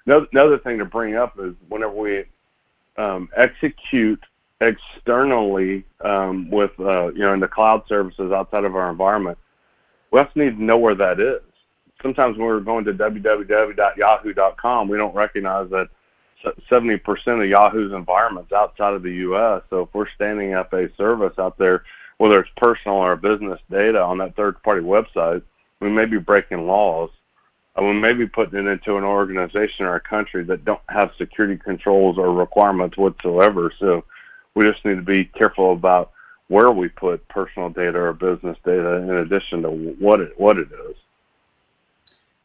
another thing to bring up is whenever we execute externally with in the cloud services outside of our environment, we also need to know where that is. Sometimes when we're going to www.yahoo.com, we don't recognize that 70% of Yahoo's environment's outside of the U.S. So if we're standing up a service out there, whether it's personal or business data on that third-party website, we may be breaking laws. We may be putting it into an organization or a country that don't have security controls or requirements whatsoever. So we just need to be careful about where we put personal data or business data in addition to what it is.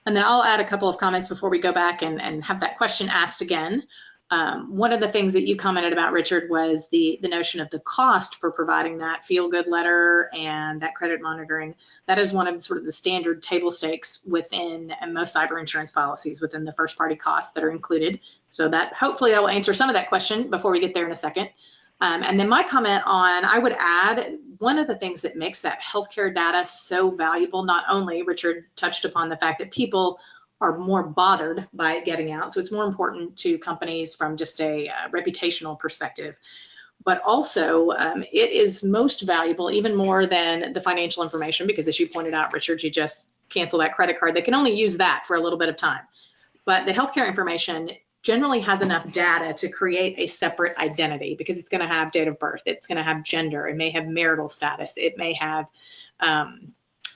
And then I'll add a couple of comments before we go back and have that question asked again. One of the things that you commented about, Richard, was the notion of the cost for providing that feel-good letter and that credit monitoring. That is one of sort of the standard table stakes within most cyber insurance policies within the first-party costs that are included. So that hopefully I will answer some of that question before we get there in a second. And then my comment on, I would add, one of the things that makes that healthcare data so valuable, not only Richard touched upon the fact that people are more bothered by it getting out, so it's more important to companies from just a reputational perspective, but also it is most valuable even more than the financial information, because as you pointed out, Richard, you just cancel that credit card. They can only use that for a little bit of time. But the healthcare information generally has enough data to create a separate identity, because it's going to have date of birth, it's going to have gender, it may have marital status, it may have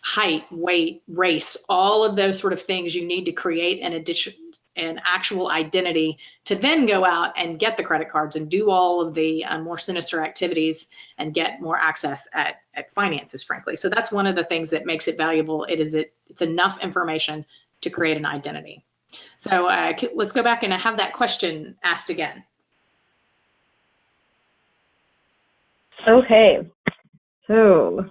height, weight, race, all of those sort of things you need to create an actual identity to then go out and get the credit cards and do all of the more sinister activities and get more access at finances, frankly. So that's one of the things that makes it valuable. It's enough information to create an identity. So let's go back and have that question asked again. Okay, so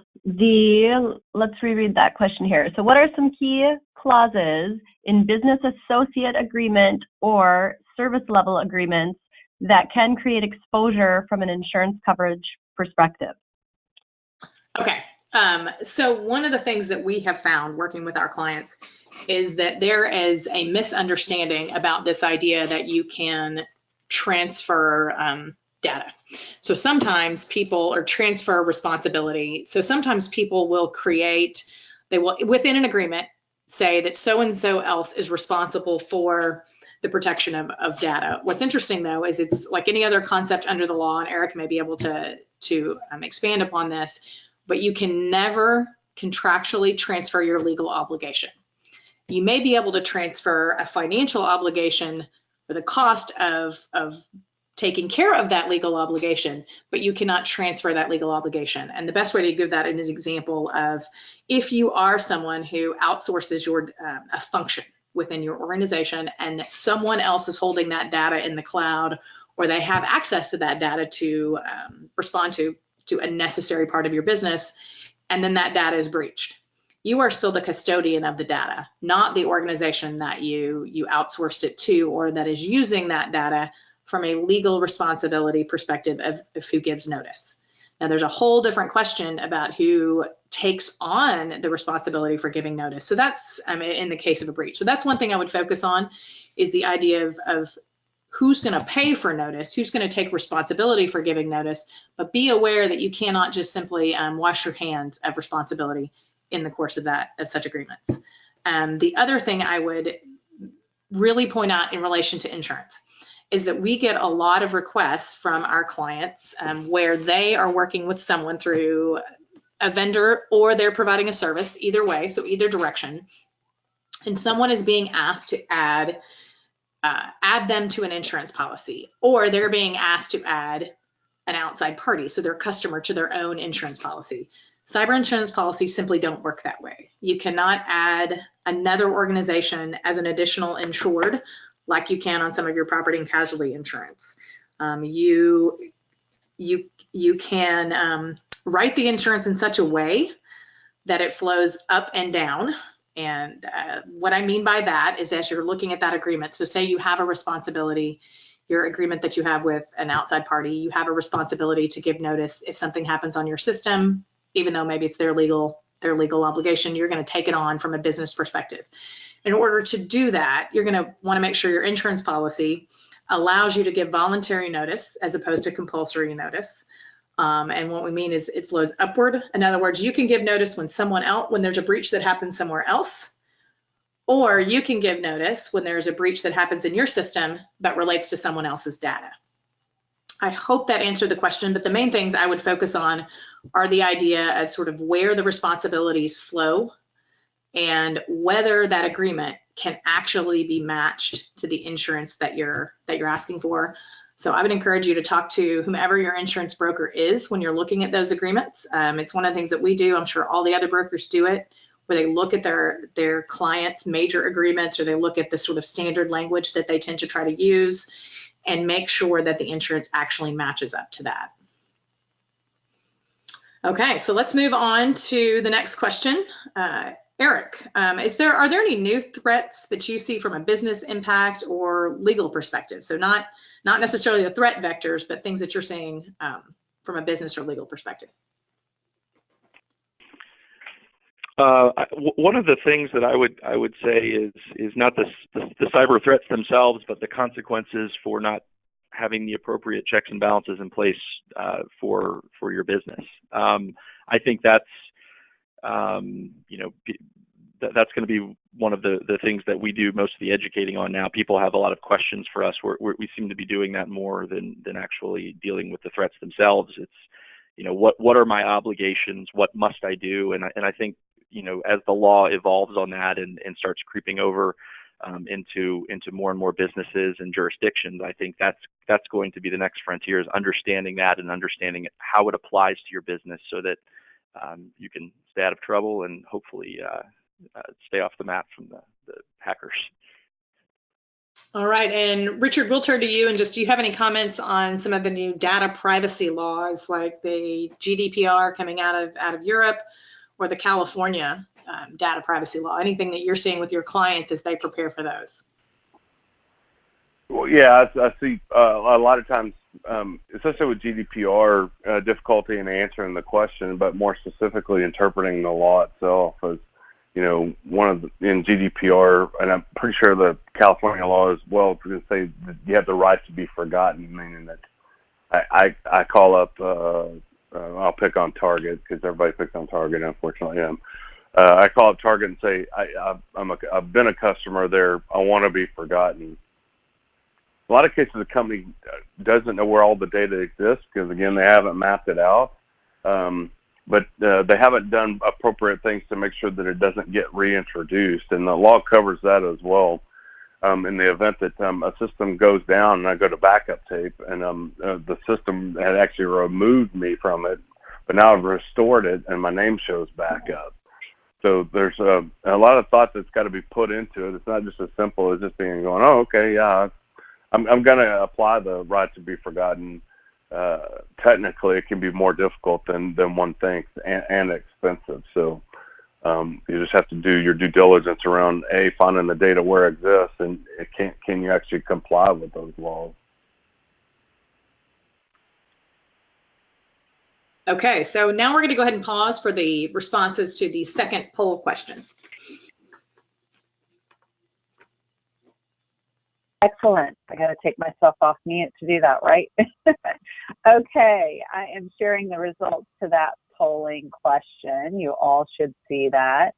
let's reread that question here. So what are some key clauses in business associate agreement or service level agreements that can create exposure from an insurance coverage perspective? Okay, so one of the things that we have found working with our clients is that there is a misunderstanding about this idea that you can transfer data. So sometimes people or transfer responsibility. So sometimes people will they will within an agreement say that so-and-so else is responsible for the protection of data. What's interesting though is it's like any other concept under the law, and Eric may be able to expand upon this, but you can never contractually transfer your legal obligation. You may be able to transfer a financial obligation or the cost of taking care of that legal obligation, but you cannot transfer that legal obligation. And the best way to give that is an example of if you are someone who outsources a function within your organization and someone else is holding that data in the cloud, or they have access to that data to respond to a necessary part of your business, and then that data is breached. You are still the custodian of the data, not the organization that you outsourced it to or that is using that data from a legal responsibility perspective of who gives notice. Now, there's a whole different question about who takes on the responsibility for giving notice. So that's in the case of a breach. So that's one thing I would focus on, is the idea of who's going to pay for notice, who's going to take responsibility for giving notice, but be aware that you cannot just simply wash your hands of responsibility in the course of such agreements. The other thing I would really point out in relation to insurance is that we get a lot of requests from our clients where they are working with someone through a vendor or they're providing a service, either way, so either direction, and someone is being asked to add them to an insurance policy, or they're being asked to add an outside party, so their customer, to their own insurance policy. Cyber insurance policies simply don't work that way. You cannot add another organization as an additional insured like you can on some of your property and casualty insurance. You can write the insurance in such a way that it flows up and down. And what I mean by that is, as you're looking at that agreement, so say you have a responsibility, your agreement that you have with an outside party, you have a responsibility to give notice if something happens on your system, even though maybe it's their legal obligation, you're going to take it on from a business perspective. In order to do that, you're going to want to make sure your insurance policy allows you to give voluntary notice as opposed to compulsory notice. And what we mean is it flows upward. In other words, you can give notice when there's a breach that happens somewhere else, or you can give notice when there's a breach that happens in your system but relates to someone else's data. I hope that answered the question, but the main things I would focus on are the idea of sort of where the responsibilities flow and whether that agreement can actually be matched to the insurance that you're asking for. So I would encourage you to talk to whomever your insurance broker is when you're looking at those agreements. It's one of the things that we do. I'm sure all the other brokers do it, where they look at their clients' major agreements, or they look at the sort of standard language that they tend to try to use and make sure that the insurance actually matches up to that. Okay, so let's move on to the next question. Eric, are there any new threats that you see from a business impact or legal perspective? So not necessarily the threat vectors, but things that you're seeing from a business or legal perspective. One of the things that I would say is not the cyber threats themselves, but the consequences for not having the appropriate checks and balances in place for your business. I think that's that's going to be one of the things that we do most of the educating on now. People have a lot of questions for us. We seem to be doing that more than actually dealing with the threats themselves. It's, what are my obligations? What must I do? And I think, as the law evolves on that and starts creeping over into more and more businesses and jurisdictions, I think that's going to be the next frontier, is understanding that and understanding how it applies to your business, so that you can stay out of trouble and hopefully stay off the map from the hackers. All right, and Richard, we'll turn to you, and just, do you have any comments on some of the new data privacy laws, like the GDPR coming out of Europe, or the California data privacy law? Anything that you're seeing with your clients as they prepare for those? Well, yeah, I see a lot of times, especially with GDPR, difficulty in answering the question, but more specifically interpreting the law itself. As in GDPR, and I'm pretty sure the California law as well, to say that you have the right to be forgotten, meaning that I call up, I'll pick on Target because everybody picks on Target, unfortunately. I call up Target and say, I've been a customer there. I want to be forgotten. A lot of cases, the company doesn't know where all the data exists because, again, they haven't mapped it out. But they haven't done appropriate things to make sure that it doesn't get reintroduced. And the law covers that as well. In the event that a system goes down and I go to backup tape and the system had actually removed me from it, but now I've restored it and my name shows back up. So there's a lot of thought that's got to be put into it. It's not just as simple as just going, oh, okay, yeah, I'm going to apply the right to be forgotten. Technically, it can be more difficult than one thinks, and expensive. So you just have to do your due diligence around finding the data where it exists, and can you actually comply with those laws. Okay, so now we're going to go ahead and pause for the responses to the second poll question. Excellent. I got to take myself off mute to do that, right? Okay, I am sharing the results to that polling question. You all should see that.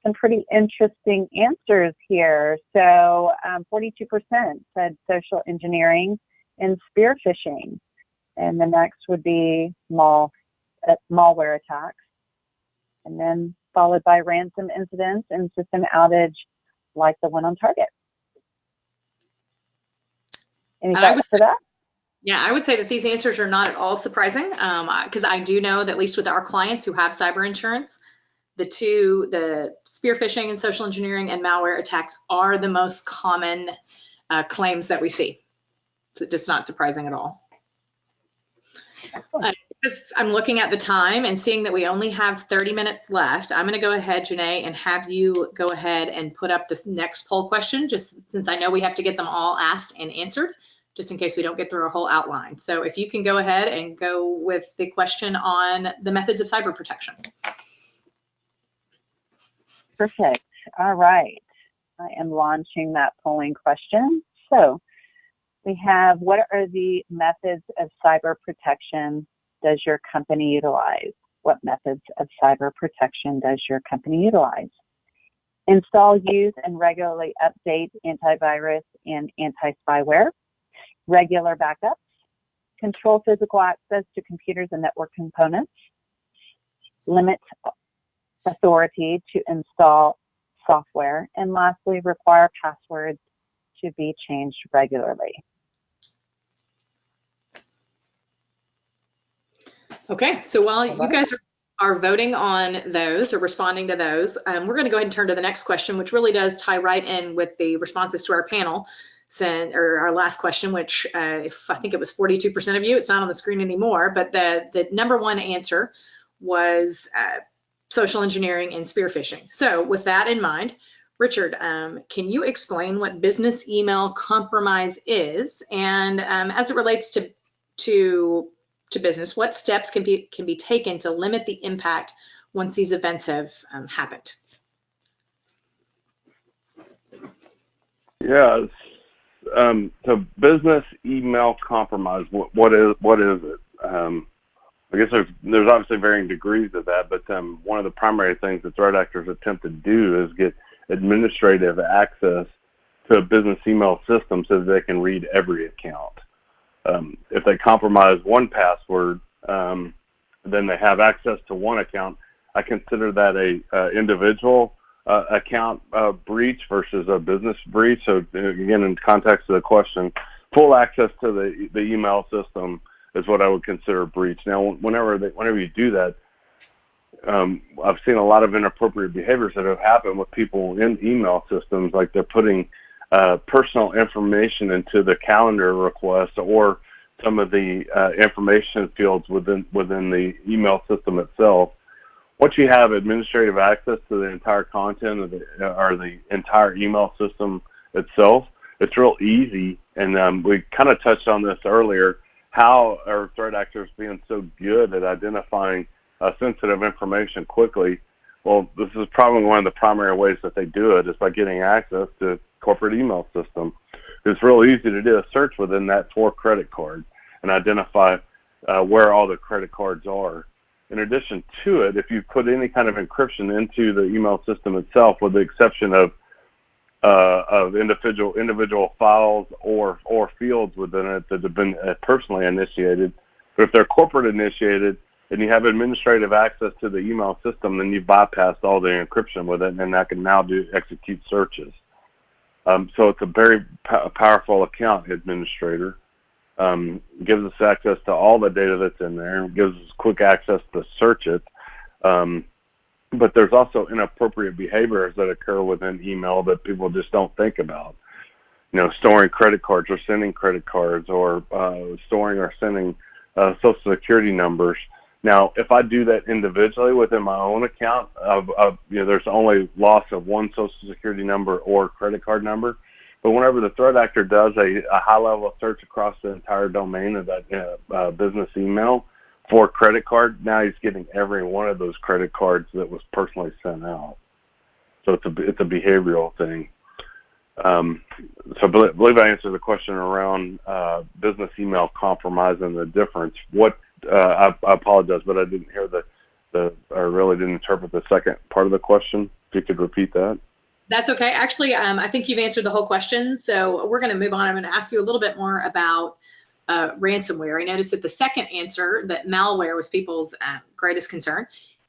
Some pretty interesting answers here. So 42% said social engineering and spear phishing. And the next would be malware attacks. And then followed by ransom incidents and system outage like the one on Target. Any thoughts for that? Yeah, I would say that these answers are not at all surprising because I do know that at least with our clients who have cyber insurance, the spear phishing and social engineering and malware attacks are the most common claims that we see. So it's not surprising at all. I'm looking at the time and seeing that we only have 30 minutes left. I'm going to go ahead, Janae, and have you go ahead and put up this next poll question, just since I know we have to get them all asked and answered, just in case we don't get through a whole outline. So if you can go ahead and go with the question on the methods of cyber protection. Perfect. All right. I am launching that polling question. So we have, what are the methods of cyber protection does your company utilize? What methods of cyber protection does your company utilize? Install, use, and regularly update antivirus and anti-spyware. Regular backups. Control physical access to computers and network components. Limit authority to install software. And lastly, require passwords to be changed regularly. Okay, so while you guys are voting on those or responding to those, we're going to go ahead and turn to the next question, which really does tie right in with the responses to our panel, or our last question, which if I think it was 42% of you, it's not on the screen anymore, but the number one answer was social engineering and spear phishing. So with that in mind, Richard, can you explain what business email compromise is, and as it relates to business, what steps can be taken to limit the impact once these events have happened? Yeah, so business email compromise. What is it? I guess there's obviously varying degrees of that, but one of the primary things that threat actors attempt to do is get administrative access to a business email system so that they can read every account. If they compromise one password, then they have access to one account. I consider that a individual account breach versus a business breach. So again, in context of the question, full access to the email system is what I would consider a breach. Now, whenever you do that, I've seen a lot of inappropriate behaviors that have happened with people in email systems, like they're putting personal information into the calendar request or some of the information fields within the email system itself. Once you have administrative access to the entire content of the entire email system itself, it's real easy. And we kind of touched on this earlier, how are threat actors being so good at identifying sensitive information quickly? Well, this is probably one of the primary ways that they do it is by getting access to corporate email system. It's real easy to do a search within that for credit card and identify where all the credit cards are. In addition to it, if you put any kind of encryption into the email system itself, with the exception of individual files or fields within it that have been personally initiated, but if they're corporate initiated and you have administrative access to the email system, then you've bypassed all the encryption with it, and that can now execute searches. So it's a very powerful account administrator. Gives us access to all the data that's in there, gives us quick access to search it. But there's also inappropriate behaviors that occur within email that people just don't think about. You know, storing credit cards or sending credit cards, or storing or sending social security numbers. Now, if I do that individually within my own account, there's only loss of one social security number or credit card number. But whenever the threat actor does a high-level search across the entire domain of that business email for a credit card, now he's getting every one of those credit cards that was personally sent out. So it's a behavioral thing. So I believe I answered the question around business email compromise and the difference. I apologize, but I didn't hear I really didn't interpret the second part of the question. If you could repeat that. That's okay. Actually, I think you've answered the whole question. So we're going to move on. I'm going to ask you a little bit more about ransomware. I noticed that the second answer, that malware was people's greatest concern.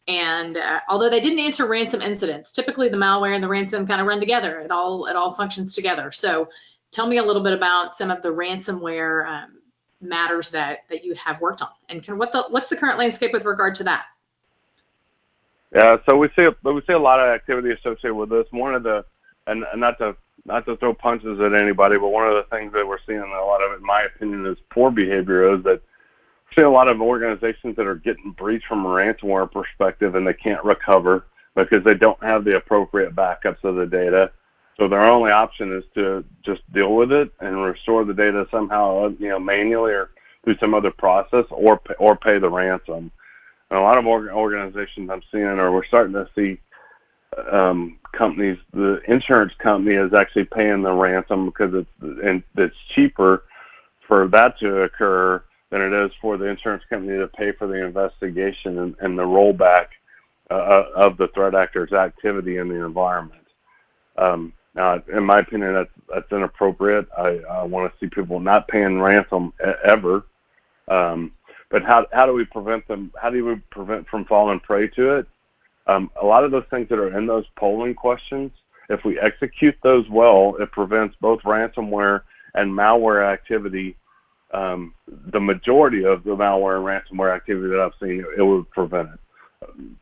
And although they didn't answer ransom incidents, typically the malware and the ransom kind of run together. It all functions together. So tell me a little bit about some of the ransomware matters that you have worked on, and what's the current landscape with regard to that? Yeah, so we see a lot of activity associated with this. One of the, and not to throw punches at anybody, but one of the things that we're seeing a lot of, in my opinion, is poor behavior. Is that we see a lot of organizations that are getting breached from a ransomware perspective, and they can't recover because they don't have the appropriate backups of the data. So their only option is to just deal with it and restore the data somehow, manually or through some other process, or pay the ransom. And a lot of organizations I'm seeing, or we're starting to see companies, the insurance company is actually paying the ransom because it's cheaper for that to occur than it is for the insurance company to pay for the investigation and the rollback of the threat actor's activity in the environment. Now, in my opinion, that's inappropriate. I want to see people not paying ransom ever. But how do we prevent them? How do we prevent from falling prey to it? A lot of those things that are in those polling questions, if we execute those well, it prevents both ransomware and malware activity. The majority of the malware and ransomware activity that I've seen, it would prevent it.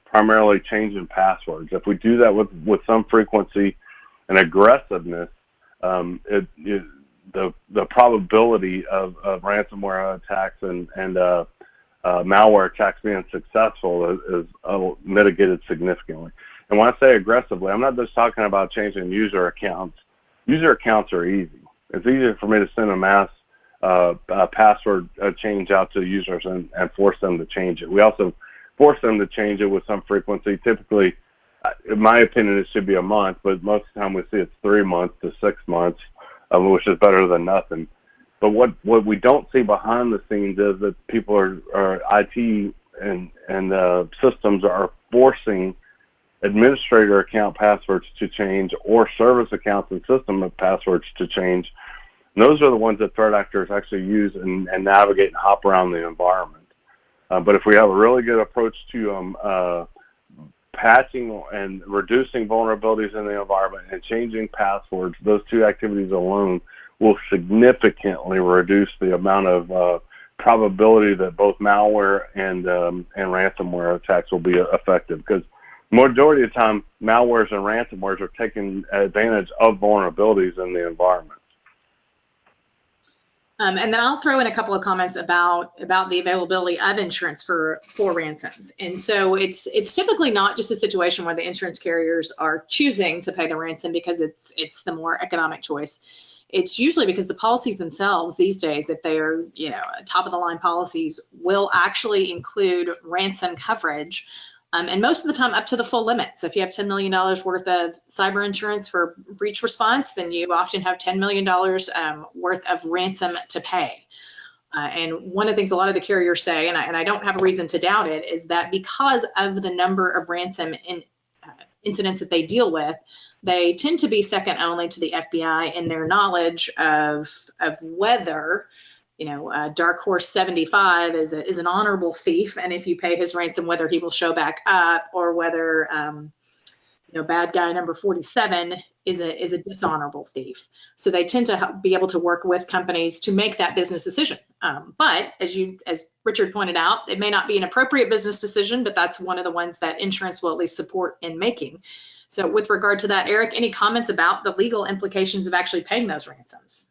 Primarily changing passwords. If we do that with some frequency and aggressiveness, the probability of ransomware attacks and malware attacks being successful is mitigated significantly. And when I say aggressively, I'm not just talking about changing user accounts. User accounts are easy. It's easier for me to send a mass password change out to users and force them to change it. We also force them to change it with some frequency. Typically, in my opinion, it should be a month, but most of the time we see it's 3 months to 6 months, which is better than nothing. But what we don't see behind the scenes is that people are IT and systems are forcing administrator account passwords to change, or service accounts and system passwords to change. And those are the ones that threat actors actually use and navigate and hop around the environment. But if we have a really good approach to patching and reducing vulnerabilities in the environment and changing passwords, those two activities alone will significantly reduce the amount of probability that both malware and ransomware attacks will be effective. Because majority of the time, malwares and ransomwares are taking advantage of vulnerabilities in the environment. And then I'll throw in a couple of comments about the availability of insurance for ransoms. And so it's typically not just a situation where the insurance carriers are choosing to pay the ransom because it's the more economic choice. It's usually because the policies themselves these days, if they are top of the line policies, will actually include ransom coverage. And most of the time up to the full limit. So if you have $10 million worth of cyber insurance for breach response, then you often have $10 million worth of ransom to pay. And one of the things a lot of the carriers say, and I don't have a reason to doubt it, is that because of the number of ransom incidents that they deal with, they tend to be second only to the FBI in their knowledge of whether Dark Horse 75 is an honorable thief, and if you pay his ransom, whether he will show back up, or whether bad guy number 47 is a dishonorable thief. So they tend to be able to work with companies to make that business decision. But as Richard pointed out, it may not be an appropriate business decision, but that's one of the ones that insurance will at least support in making. So with regard to that, Eric, any comments about the legal implications of actually paying those ransoms?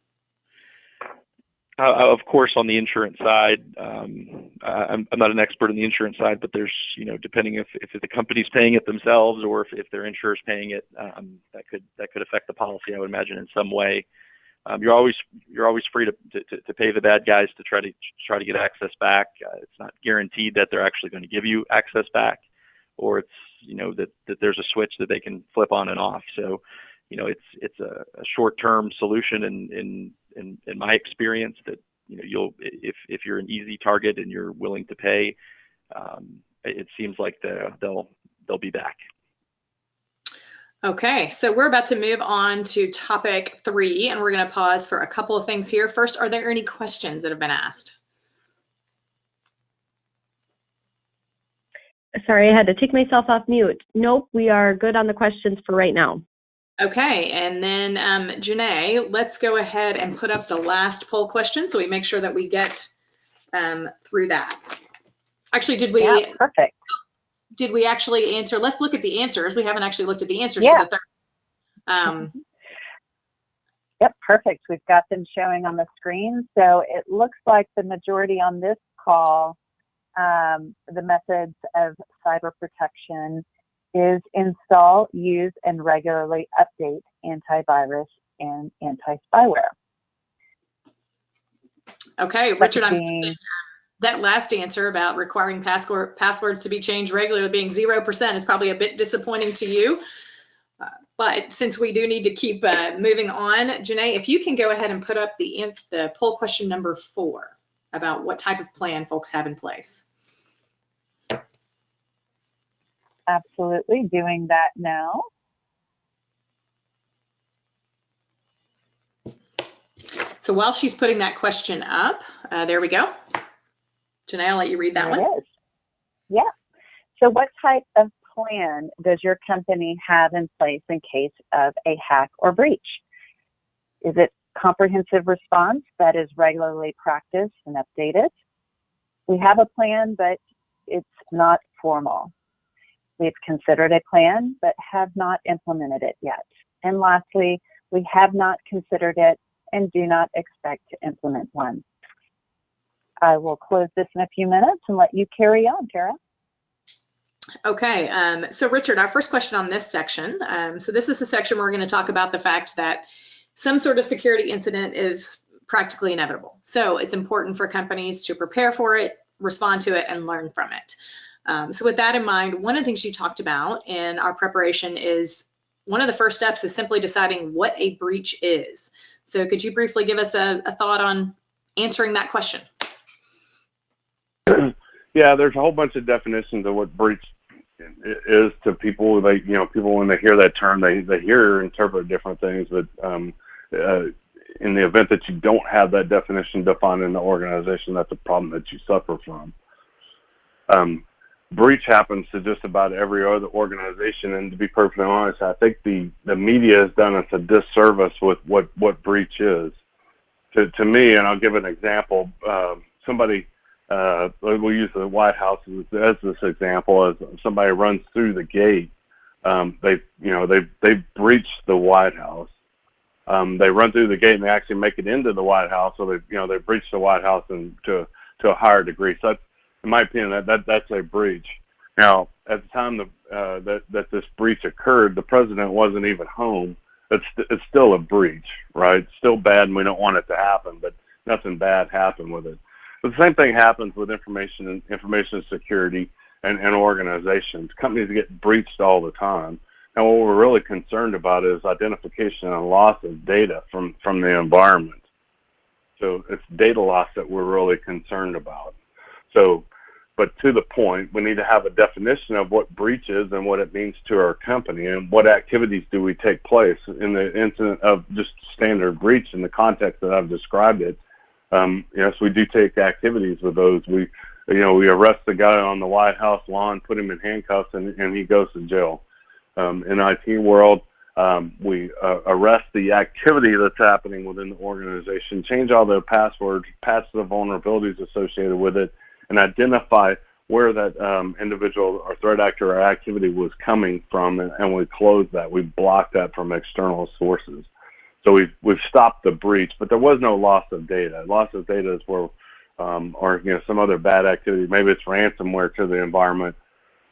Of course, on the insurance side, I'm not an expert on the insurance side, but there's, depending if the company's paying it themselves or if their insurer's paying it, that could affect the policy, I would imagine, in some way. You're always free to pay the bad guys to try to get access back. It's not guaranteed that they're actually going to give you access back, or it's that there's a switch that they can flip on and off. So it's a short-term solution in my experience that you'll if you're an easy target and you're willing to pay, it seems like they'll be back. Okay, so we're about to move on to topic 3, and we're going to pause for a couple of things here. First, are there any questions that have been asked? Sorry, I had to take myself off mute. Nope, we are good on the questions for right now. Okay, and then Janae, let's go ahead and put up the last poll question so we make sure that we get through that. Actually, did we? Yeah, perfect. Did we actually answer? Let's look at the answers. We haven't actually looked at the answers Yeah. for the third. Yep, perfect. We've got them showing on the screen. So it looks like the majority on this call, the methods of cyber protection is install, use, and regularly update antivirus and anti-spyware. Okay, Richard, that last answer about requiring passwords to be changed regularly being 0% is probably a bit disappointing to you. But since we do need to keep moving on, Janae, if you can go ahead and put up the poll question number 4 about what type of plan folks have in place. Absolutely, doing that now. So while she's putting that question up, there we go. Janae, I'll let you read that one. It is. Yeah. So what type of plan does your company have in place in case of a hack or breach? Is it comprehensive response that is regularly practiced and updated? We have a plan, but it's not formal. We've considered a plan, but have not implemented it yet. And lastly, we have not considered it and do not expect to implement one. I will close this in a few minutes and let you carry on, Tara. Okay, so Richard, our first question on this section. So this is the section where we're going to talk about the fact that some sort of security incident is practically inevitable. So it's important for companies to prepare for it, respond to it, and learn from it. So with that in mind, one of the things you talked about in our preparation is one of the first steps is simply deciding what a breach is. So could you briefly give us a thought on answering that question? Yeah, there's a whole bunch of definitions of what breach is to people. People when they hear that term, they hear or interpret different things. But in the event that you don't have that definition defined in the organization, that's a problem that you suffer from. Breach happens to just about every other organization, and to be perfectly honest, I think the media has done us a disservice with what breach is. To me, and I'll give an example. We'll use the White House as this example. As somebody runs through the gate, they've breached the White House. They run through the gate and they actually make it into the White House, so they breached the White House and to a higher degree. So that's, in my opinion, that's a breach. Now, at the time that this breach occurred, the president wasn't even home. It's still a breach, right? It's still bad, and we don't want it to happen, but nothing bad happened with it. But the same thing happens with information security and organizations. Companies get breached all the time. And what we're really concerned about is identification and loss of data from the environment. So it's data loss that we're really concerned about. So, but to the point, we need to have a definition of what breach is and what it means to our company, and what activities do we take place in the incident of just standard breach in the context that I've described it. Yes, we do take activities with those. We arrest the guy on the White House lawn, put him in handcuffs, and he goes to jail. In IT world, we arrest the activity that's happening within the organization, change all the passwords, patch the vulnerabilities associated with it, and identify where that individual or threat actor or activity was coming from, and we close that. We block that from external sources. So we've stopped the breach, but there was no loss of data. Loss of data is where, or some other bad activity. Maybe it's ransomware to the environment,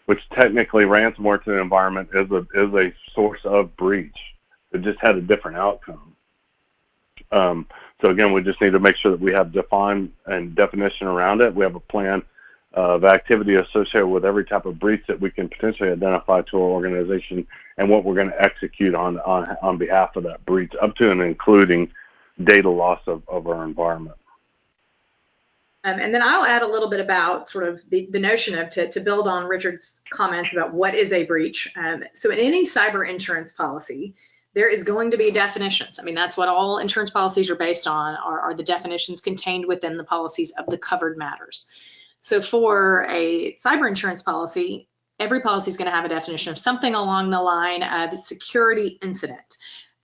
which technically ransomware to the environment is a source of breach. It just had a different outcome. So again, we just need to make sure that we have defined and definition around it. We have a plan of activity associated with every type of breach that we can potentially identify to our organization, and what we're going to execute on behalf of that breach, up to and including data loss of our environment. And then I'll add a little bit about sort of the notion of, to build on Richard's comments about what is a breach. So in any cyber insurance policy, there is going to be definitions. I mean, that's what all insurance policies are based on, are the definitions contained within the policies of the covered matters. So for a cyber insurance policy, every policy is going to have a definition of something along the line of a security incident.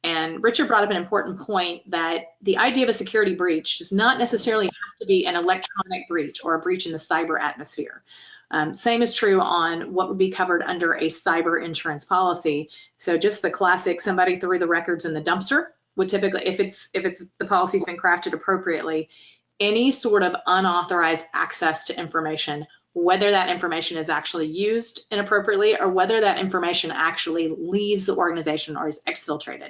And Richard brought up an important point that the idea of a security breach does not necessarily have to be an electronic breach or a breach in the cyber atmosphere. Same is true on what would be covered under a cyber insurance policy. So just the classic, somebody threw the records in the dumpster would typically, if it's the policy's been crafted appropriately, any sort of unauthorized access to information, whether that information is actually used inappropriately or whether that information actually leaves the organization or is exfiltrated.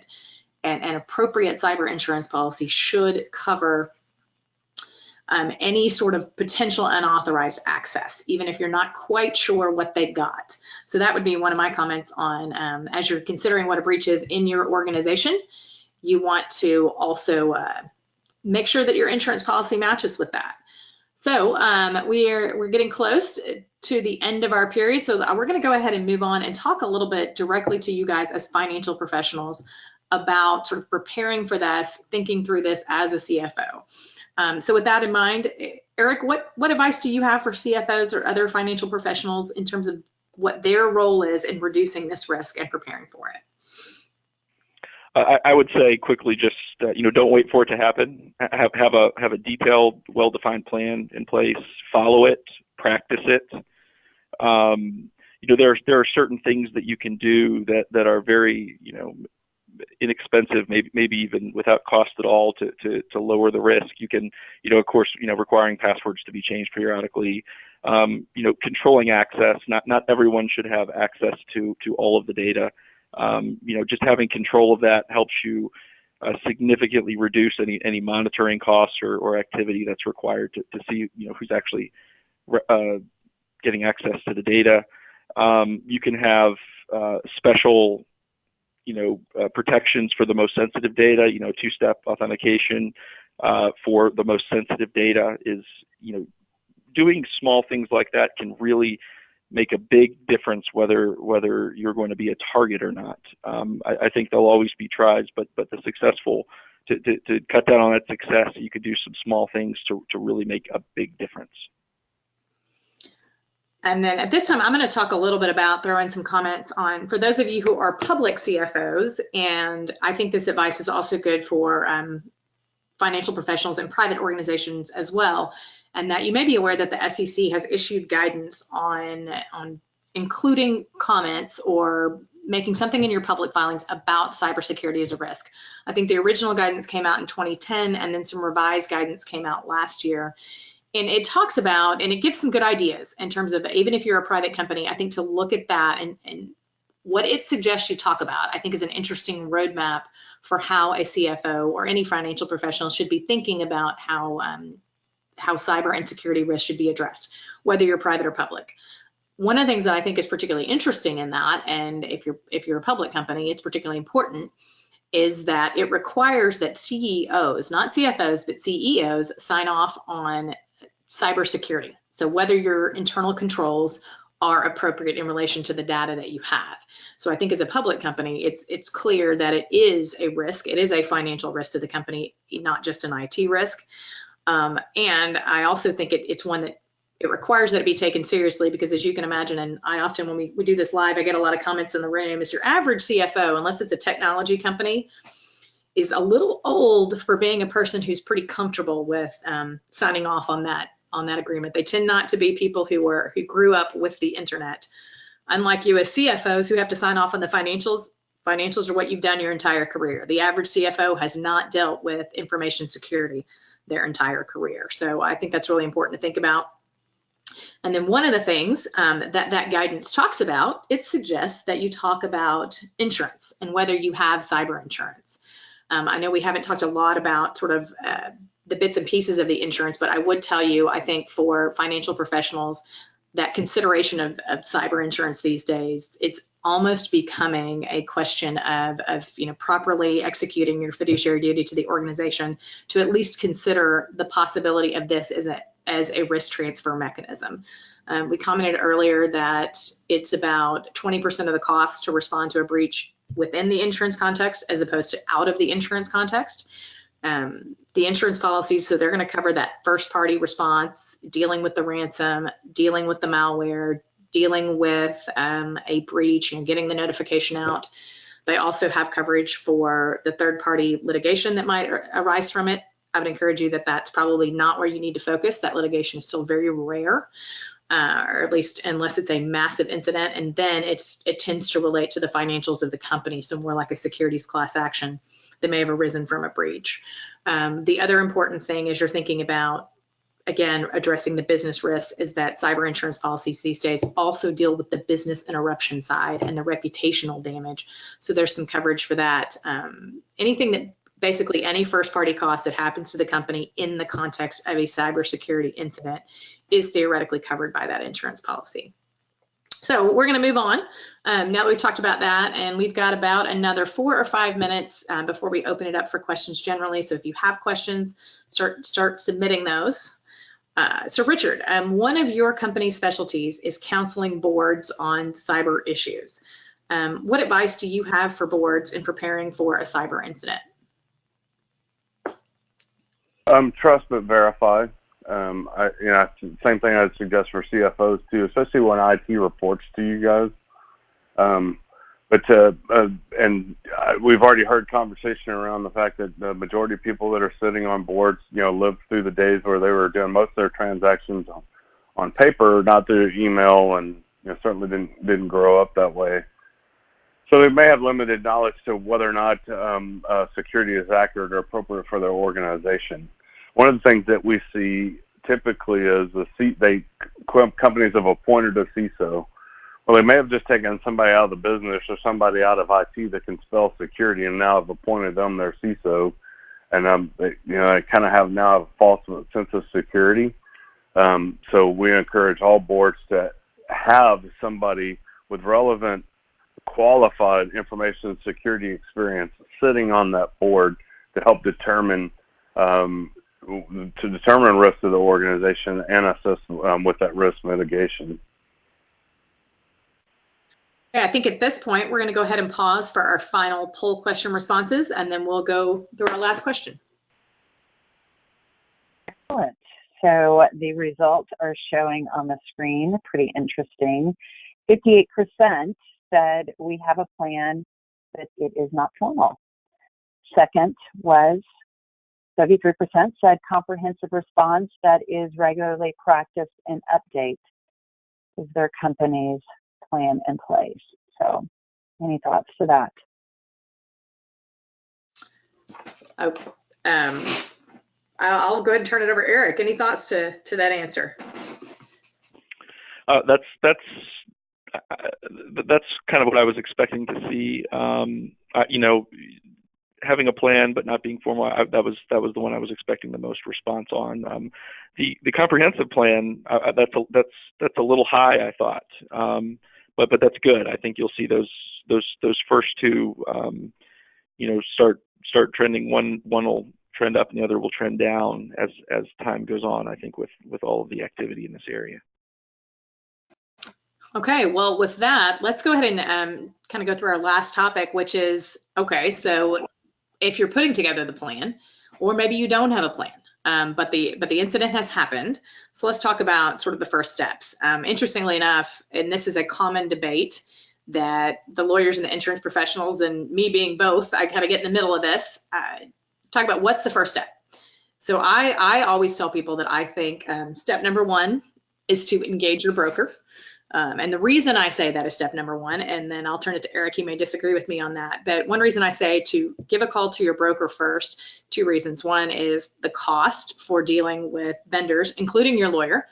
And an appropriate cyber insurance policy should cover any sort of potential unauthorized access, even if you're not quite sure what they got. So that would be one of my comments on, as you're considering what a breach is in your organization, you want to also make sure that your insurance policy matches with that. So we're getting close to the end of our period, so we're going to go ahead and move on and talk a little bit directly to you guys as financial professionals about sort of preparing for this, thinking through this as a CFO. So with that in mind, Eric, what advice do you have for CFOs or other financial professionals in terms of what their role is in reducing this risk and preparing for it? I would say quickly, just don't wait for it to happen. Have a detailed, well-defined plan in place. Follow it. Practice it. There are certain things that you can do that are very inexpensive, maybe even without cost at all, to lower the risk. You can, of course, requiring passwords to be changed periodically. Controlling access. Not everyone should have access to all of the data. Just having control of that helps you significantly reduce any monitoring costs or activity that's required to see who's actually getting access to the data. You can have special protections for the most sensitive data. Two-step authentication for the most sensitive data is doing small things like that can really make a big difference whether you're going to be a target or not. I think there'll always be tries, but the successful, to cut down on that success, you could do some small things to really make a big difference. And then at this time, I'm going to talk a little bit about, throw in some comments on, for those of you who are public CFOs, and I think this advice is also good for financial professionals and private organizations as well, and that you may be aware that the SEC has issued guidance on including comments or making something in your public filings about cybersecurity as a risk. I think the original guidance came out in 2010, and then some revised guidance came out last year. And it talks about, and it gives some good ideas in terms of, even if you're a private company, I think to look at that and what it suggests you talk about, I think is an interesting roadmap for how a CFO or any financial professional should be thinking about how cyber and security risk should be addressed, whether you're private or public. One of the things that I think is particularly interesting in that, and if you're a public company, it's particularly important, is that it requires that CEOs, not CFOs, but CEOs sign off on cybersecurity. So whether your internal controls are appropriate in relation to the data that you have. So I think as a public company, it's clear that it is a risk. It is a financial risk to the company, not just an IT risk. And I also think it's one that it requires that it be taken seriously, because as you can imagine, and I often, when we do this live, I get a lot of comments in the room, is your average CFO, unless it's a technology company, is a little old for being a person who's pretty comfortable with signing off on that agreement. They tend not to be people who grew up with the internet. Unlike you as CFOs who have to sign off on the financials. Financials are what you've done your entire career. The average CFO has not dealt with information security their entire career. So I think that's really important to think about. And then one of the things that guidance talks about, it suggests that you talk about insurance and whether you have cyber insurance. I know we haven't talked a lot about sort of the bits and pieces of the insurance, but I would tell you, I think for financial professionals, that consideration of cyber insurance these days, it's almost becoming a question of properly executing your fiduciary duty to the organization to at least consider the possibility of this as a risk transfer mechanism. We commented earlier that it's about 20% of the cost to respond to a breach within the insurance context as opposed to out of the insurance context. The insurance policies, so they're going to cover that first party response, dealing with the ransom, dealing with the malware, dealing with a breach, getting the notification out. They also have coverage for the third party litigation that might arise from it. I would encourage you that that's probably not where you need to focus. That litigation is still very rare, or at least unless it's a massive incident, and then it tends to relate to the financials of the company, so more like a securities class action that may have arisen from a breach. The other important thing as you're thinking about, again, addressing the business risk, is that cyber insurance policies these days also deal with the business interruption side and the reputational damage. So there's some coverage for that. Anything that basically any first party cost that happens to the company in the context of a cybersecurity incident is theoretically covered by that insurance policy. So we're going to move on. Now that we've talked about that, and we've got about another 4 or 5 minutes before we open it up for questions generally. So if you have questions, start submitting those. So Richard, one of your company's specialties is counseling boards on cyber issues. What advice do you have for boards in preparing for a cyber incident? Trust but verify. Same thing I'd suggest for CFOs too, especially when IT reports to you guys. We've already heard conversation around the fact that the majority of people that are sitting on boards, lived through the days where they were doing most of their transactions on paper, not through email, and certainly didn't grow up that way. So they may have limited knowledge to whether or not security is accurate or appropriate for their organization. One of the things that we see typically is companies have appointed a CISO. Well, they may have just taken somebody out of the business or somebody out of IT that can spell security, and now have appointed them their CISO, and they kind of have now a false sense of security. So we encourage all boards to have somebody with relevant, qualified information security experience sitting on that board to help determine risk to the organization and assist with that risk mitigation. Okay, I think at this point, we're going to go ahead and pause for our final poll question responses, and then we'll go through our last question. Excellent. So the results are showing on the screen, pretty interesting. 58% said we have a plan, but it is not formal. Second was 73% said comprehensive response that is regularly practiced and update is their company's plan in place. So any thoughts to that? I'll go ahead and turn it over to Eric. Any thoughts to that answer? That's kind of what I was expecting to see. Having a plan but not being formal, that was the one I was expecting the most response on. The comprehensive plan, that's a little high, I thought, but that's good. I think you'll see those first two, start trending. One will trend up and the other will trend down as time goes on, I think, with all of the activity in this area. Okay, well, with that, let's go ahead and kind of go through our last topic, which is, okay, so if you're putting together the plan, or maybe you don't have a plan, but the incident has happened. So let's talk about sort of the first steps. Interestingly enough, and this is a common debate that the lawyers and the insurance professionals, and me being both, I kind of get in the middle of this, talk about what's the first step. So I always tell people that I think step number one is to engage your broker. And the reason I say that is step number one, and then I'll turn it to Eric, he may disagree with me on that, but one reason I say to give a call to your broker first, 2 reasons. One is the cost for dealing with vendors, including your lawyer.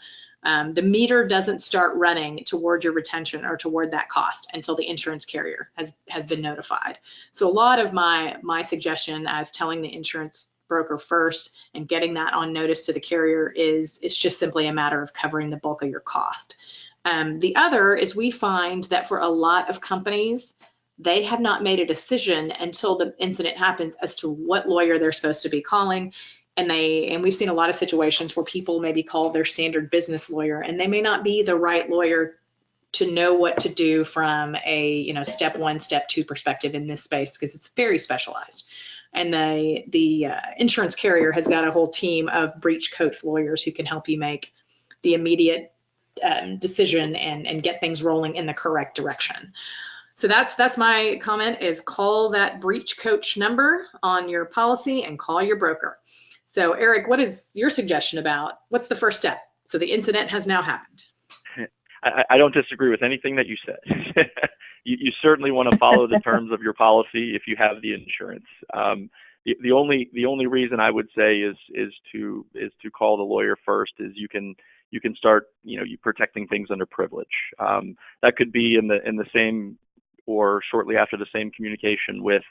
The meter doesn't start running toward your retention or toward that cost until the insurance carrier has been notified. So a lot of my suggestion as telling the insurance broker first and getting that on notice to the carrier is it's just simply a matter of covering the bulk of your cost. The other is we find that for a lot of companies, they have not made a decision until the incident happens as to what lawyer they're supposed to be calling. And we've seen a lot of situations where people maybe call their standard business lawyer, and they may not be the right lawyer to know what to do from a step 1, step 2 perspective in this space, because it's very specialized. And the insurance carrier has got a whole team of breach coach lawyers who can help you make the immediate decision and get things rolling in the correct direction. So that's my comment, is call that breach coach number on your policy and call your broker. So Eric, what is your suggestion about what's the first step? So the incident has now happened. I don't disagree with anything that you said. You certainly want to follow the terms of your policy if you have the insurance. The only reason I would say is to call the lawyer first is you can start you protecting things under privilege. That could be in the same or shortly after the same communication with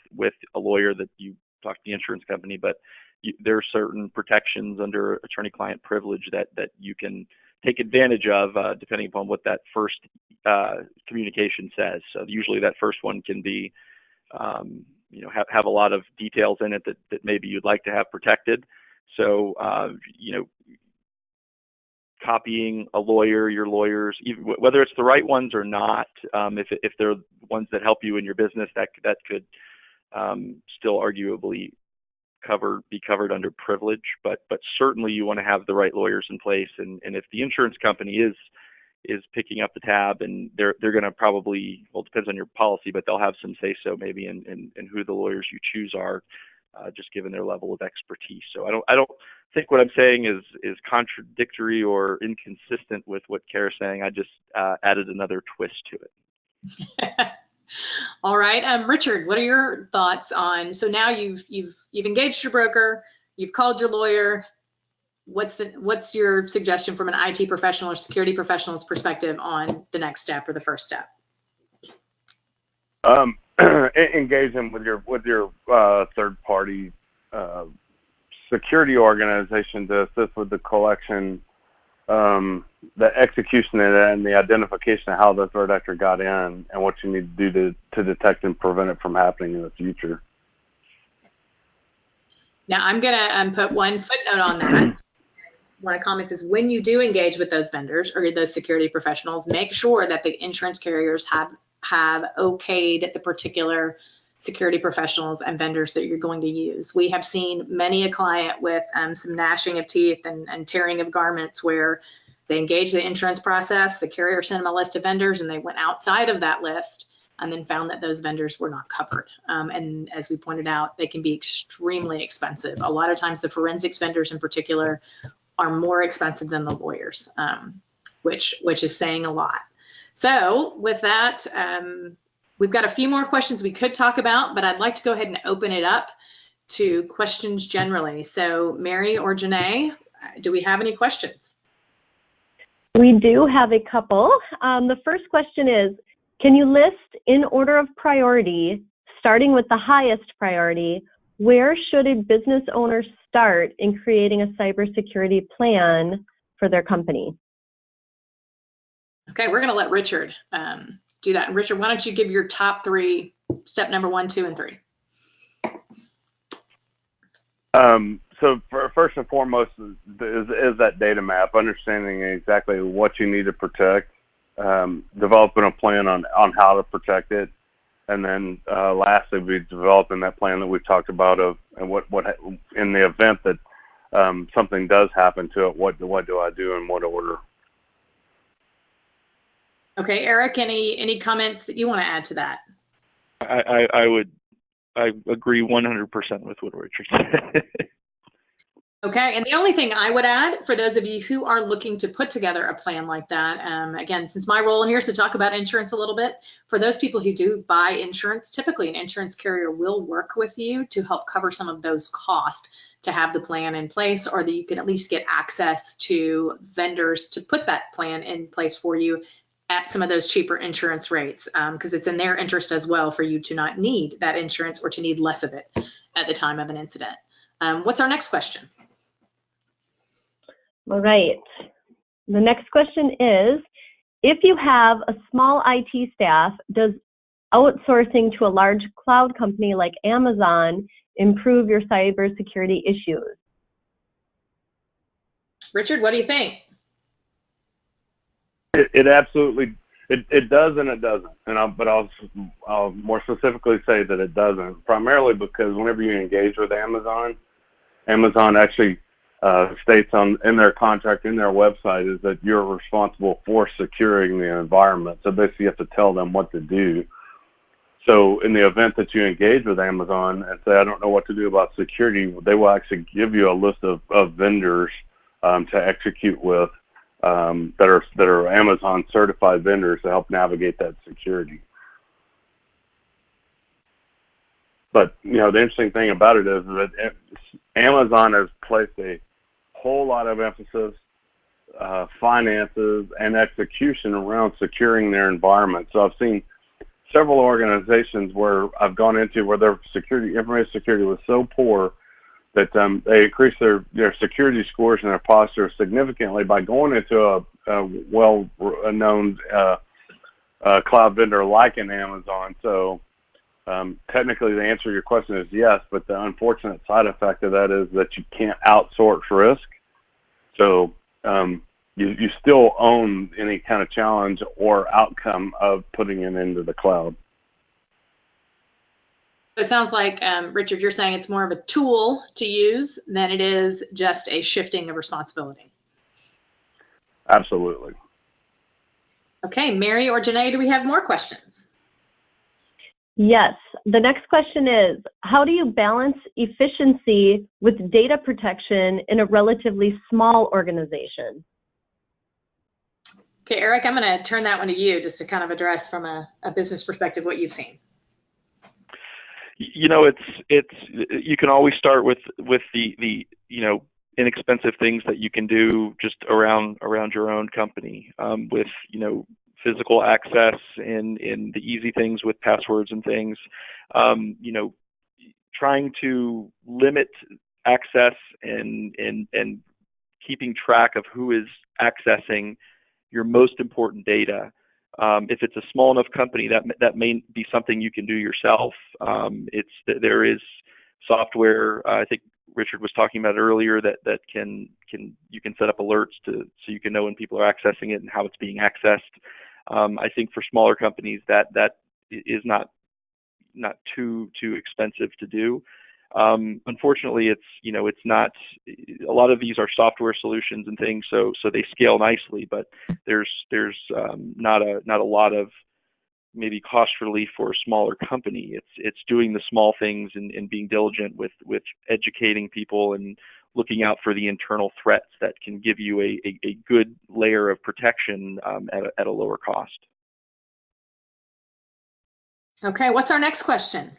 a lawyer that you talk to the insurance company, but there are certain protections under attorney-client privilege that you can take advantage of depending upon what that first communication says. So usually that first one can be, have a lot of details in it that maybe you'd like to have protected. So, copying a lawyer, your lawyers, whether it's the right ones or not, if they're ones that help you in your business, that could still arguably be covered under privilege, but certainly you want to have the right lawyers in place. And if the insurance company is picking up the tab, and they're going to probably, well, it depends on your policy, but they'll have some say so maybe in who the lawyers you choose are, just given their level of expertise. So I don't think what I'm saying is contradictory or inconsistent with what Kara's saying. I just added another twist to it. All right, Richard, what are your thoughts on? So now you've engaged your broker, you've called your lawyer. What's your suggestion from an IT professional or security professional's perspective on the next step or the first step? Engage them with your third party security organization to assist with the collection, the execution and the identification of how the threat actor got in and what you need to do to detect and prevent it from happening in the future. Now I'm gonna put one footnote on that. Want to comment is when you do engage with those vendors or those security professionals, make sure that the insurance carriers have okayed the particular security professionals and vendors that you're going to use. We have seen many a client with some gnashing of teeth and tearing of garments where they engaged the insurance process, the carrier sent them a list of vendors, and they went outside of that list and then found that those vendors were not covered. And as we pointed out, they can be extremely expensive. A lot of times the forensics vendors in particular are more expensive than the lawyers, which is saying a lot. So with that, we've got a few more questions we could talk about, but I'd like to go ahead and open it up to questions generally. So Mary or Janae, do we have any questions? We do have a couple. The first question is, can you list in order of priority, starting with the highest priority, where should a business owner start in creating a cybersecurity plan for their company? Okay, we're going to let Richard do that. And Richard, why don't you give your top 3, step number 1, 2, and 3? So first and foremost is that data map, understanding exactly what you need to protect, developing a plan on how to protect it, and then lastly, be developing that plan that we've talked about and what in the event that something does happen to it, what do I do in what order? Okay, Eric, any comments that you want to add to that? I agree 100% with what Richard said. Okay, and the only thing I would add for those of you who are looking to put together a plan like that, again, since my role in here is to talk about insurance a little bit, for those people who do buy insurance, typically an insurance carrier will work with you to help cover some of those costs to have the plan in place, or that you can at least get access to vendors to put that plan in place for you at some of those cheaper insurance rates, because it's in their interest as well for you to not need that insurance or to need less of it at the time of an incident. What's our next question? All right. The next question is, if you have a small IT staff, does outsourcing to a large cloud company like Amazon improve your cybersecurity issues? Richard, what do you think? It absolutely, it does and it doesn't. But I'll more specifically say that it doesn't, primarily because whenever you engage with Amazon actually states in their contract, in their website, is that you're responsible for securing the environment. So basically you have to tell them what to do. So in the event that you engage with Amazon and say, I don't know what to do about security, they will actually give you a list of vendors to execute with that are Amazon certified vendors to help navigate that security. But the interesting thing about it is that Amazon has placed a whole lot of emphasis, finances, and execution around securing their environment. So I've seen several organizations where I've gone into where their information security was so poor that they increased their security scores and their posture significantly by going into a well-known cloud vendor like an Amazon. So technically the answer to your question is yes, but the unfortunate side effect of that is that you can't outsource risk. So you still own any kind of challenge or outcome of putting it into the cloud. It sounds like, Richard, you're saying it's more of a tool to use than it is just a shifting of responsibility. Absolutely. Okay, Mary or Janae, do we have more questions? Yes. The next question is, how do you balance efficiency with data protection in a relatively small organization? Okay, Eric, I'm going to turn that one to you just to kind of address from a business perspective what you've seen. It's you can always start with the inexpensive things that you can do just around your own company, with physical access and the easy things with passwords and things, trying to limit access and keeping track of who is accessing your most important data. If it's a small enough company, that may be something you can do yourself. There is software, I think Richard was talking about earlier, that you can set up alerts so you can know when people are accessing it and how it's being accessed. I think for smaller companies that is not too expensive to do. Unfortunately, it's not. A lot of these are software solutions and things, so they scale nicely, but there's not a lot of maybe cost relief for a smaller company. It's doing the small things and being diligent with educating people and looking out for the internal threats that can give you a good layer of protection at a lower cost. Okay, what's our next question?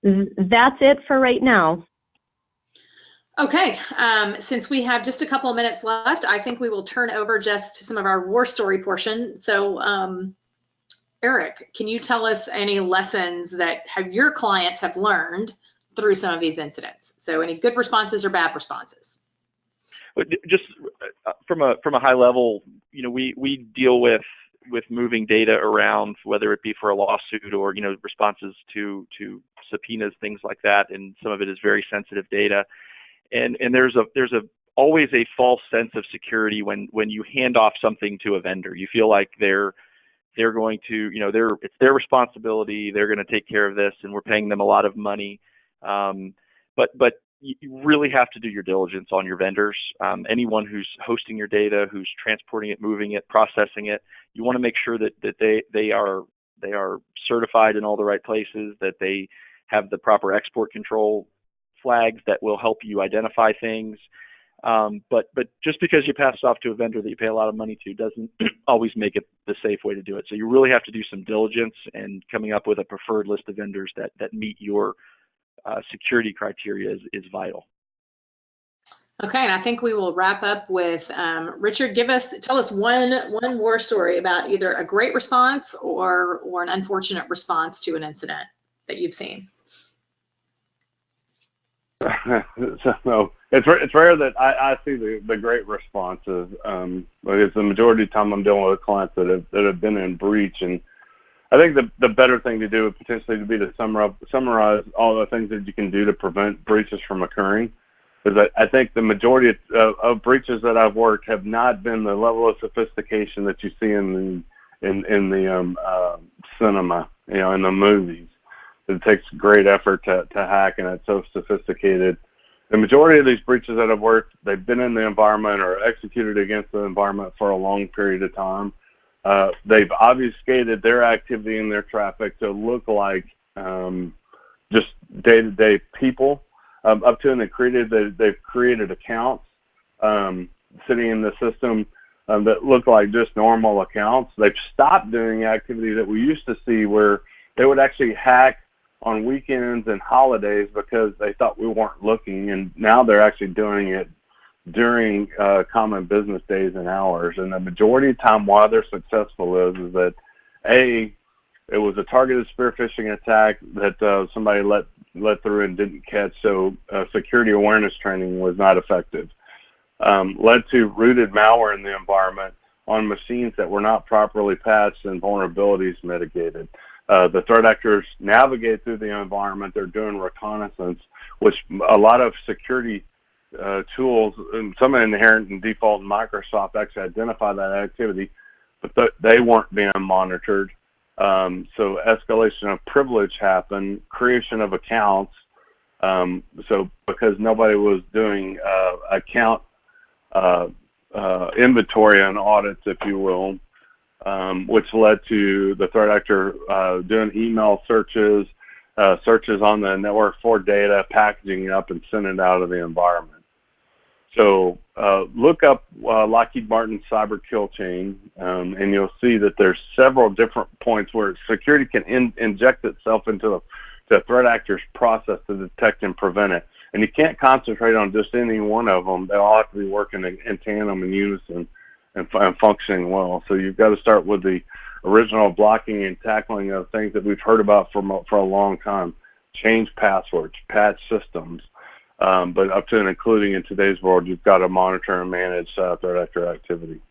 That's it for right now. Okay, since we have just a couple of minutes left, I think we will turn over just to some of our war story portion. So, Eric, can you tell us any lessons that your clients have learned through some of these incidents? So any good responses or bad responses? Just from a high level, we deal with moving data around, whether it be for a lawsuit or responses to subpoenas, things like that, and some of it is very sensitive data. And there's always a false sense of security when you hand off something to a vendor. You feel like they're going to, it's their responsibility. They're going to take care of this, and we're paying them a lot of money. But you really have to do your diligence on your vendors. Anyone who's hosting your data, who's transporting it, moving it, processing it, you want to make sure that they are certified in all the right places, that they have the proper export control flags that will help you identify things. But just because you pass it off to a vendor that you pay a lot of money to doesn't always make it the safe way to do it. So you really have to do some diligence and coming up with a preferred list of vendors that meet your security criteria is vital. Okay, and I think we will wrap up with Richard. Tell us one war story about either a great response or an unfortunate response to an incident that you've seen. So it's rare that I see the great responses, because the majority of the time I'm dealing with clients that have been in breach, and I think the better thing to do would potentially be to summarize all the things that you can do to prevent breaches from occurring. Because I think the majority of breaches that I've worked have not been the level of sophistication that you see in the cinema, in the movies. It takes great effort to hack, and it's so sophisticated. The majority of these breaches that I've worked, they've been in the environment or executed against the environment for a long period of time. They've obfuscated their activity and their traffic to look like just day-to-day people. Up to and they've created accounts sitting in the system that look like just normal accounts. They've stopped doing activity that we used to see where they would actually hack on weekends and holidays because they thought we weren't looking, and now they're actually doing it during common business days and hours. And the majority of the time why they're successful is that it was a targeted spear phishing attack that somebody let through and didn't catch, so security awareness training was not effective. Led to rooted malware in the environment on machines that were not properly patched and vulnerabilities mitigated. The threat actors navigate through the environment. They're doing reconnaissance, which a lot of security tools, and some inherent and default in Microsoft, actually identify that activity, but they weren't being monitored. So escalation of privilege happened, creation of accounts. So because nobody was doing account inventory and audits, if you will, which led to the threat actor doing email searches on the network for data, packaging it up, and sending it out of the environment. So look up Lockheed Martin cyber kill chain, and you'll see that there's several different points where security can inject itself into the threat actor's process to detect and prevent it. And you can't concentrate on just any one of them. They all have to be working in tandem and unison and functioning well. So you've got to start with the original blocking and tackling of things that we've heard about for a long time. Change passwords, patch systems. But up to and including in today's world, you've got to monitor and manage threat actor activity.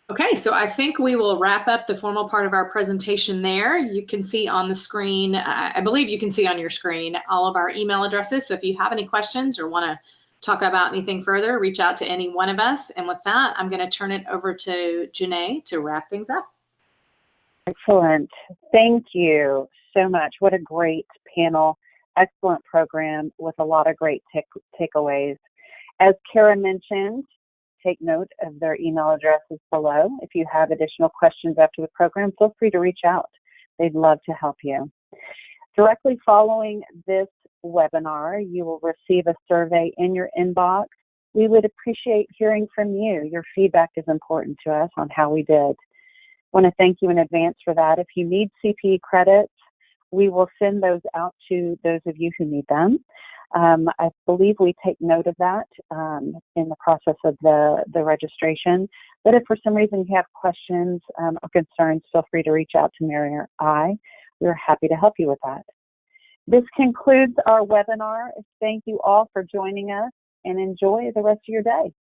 Okay, so I think we will wrap up the formal part of our presentation there. You can see on the screen, I believe you can see on your screen, all of our email addresses. So if you have any questions or want to talk about anything further, reach out to any one of us. And with that, I'm going to turn it over to Janae to wrap things up. Excellent. Thank you so much. What a great panel. Excellent program with a lot of great takeaways. As Kara mentioned, take note of their email addresses below. If you have additional questions after the program, feel free to reach out. They'd love to help you. Directly following this webinar, you will receive a survey in your inbox. We would appreciate hearing from you. Your feedback is important to us on how we did. I want to thank you in advance for that. If you need CPE credits, we will send those out to those of you who need them. I believe we take note of that in the process of the registration. But if for some reason you have questions or concerns, feel free to reach out to Mary or I. We're happy to help you with that. This concludes our webinar. Thank you all for joining us, and enjoy the rest of your day.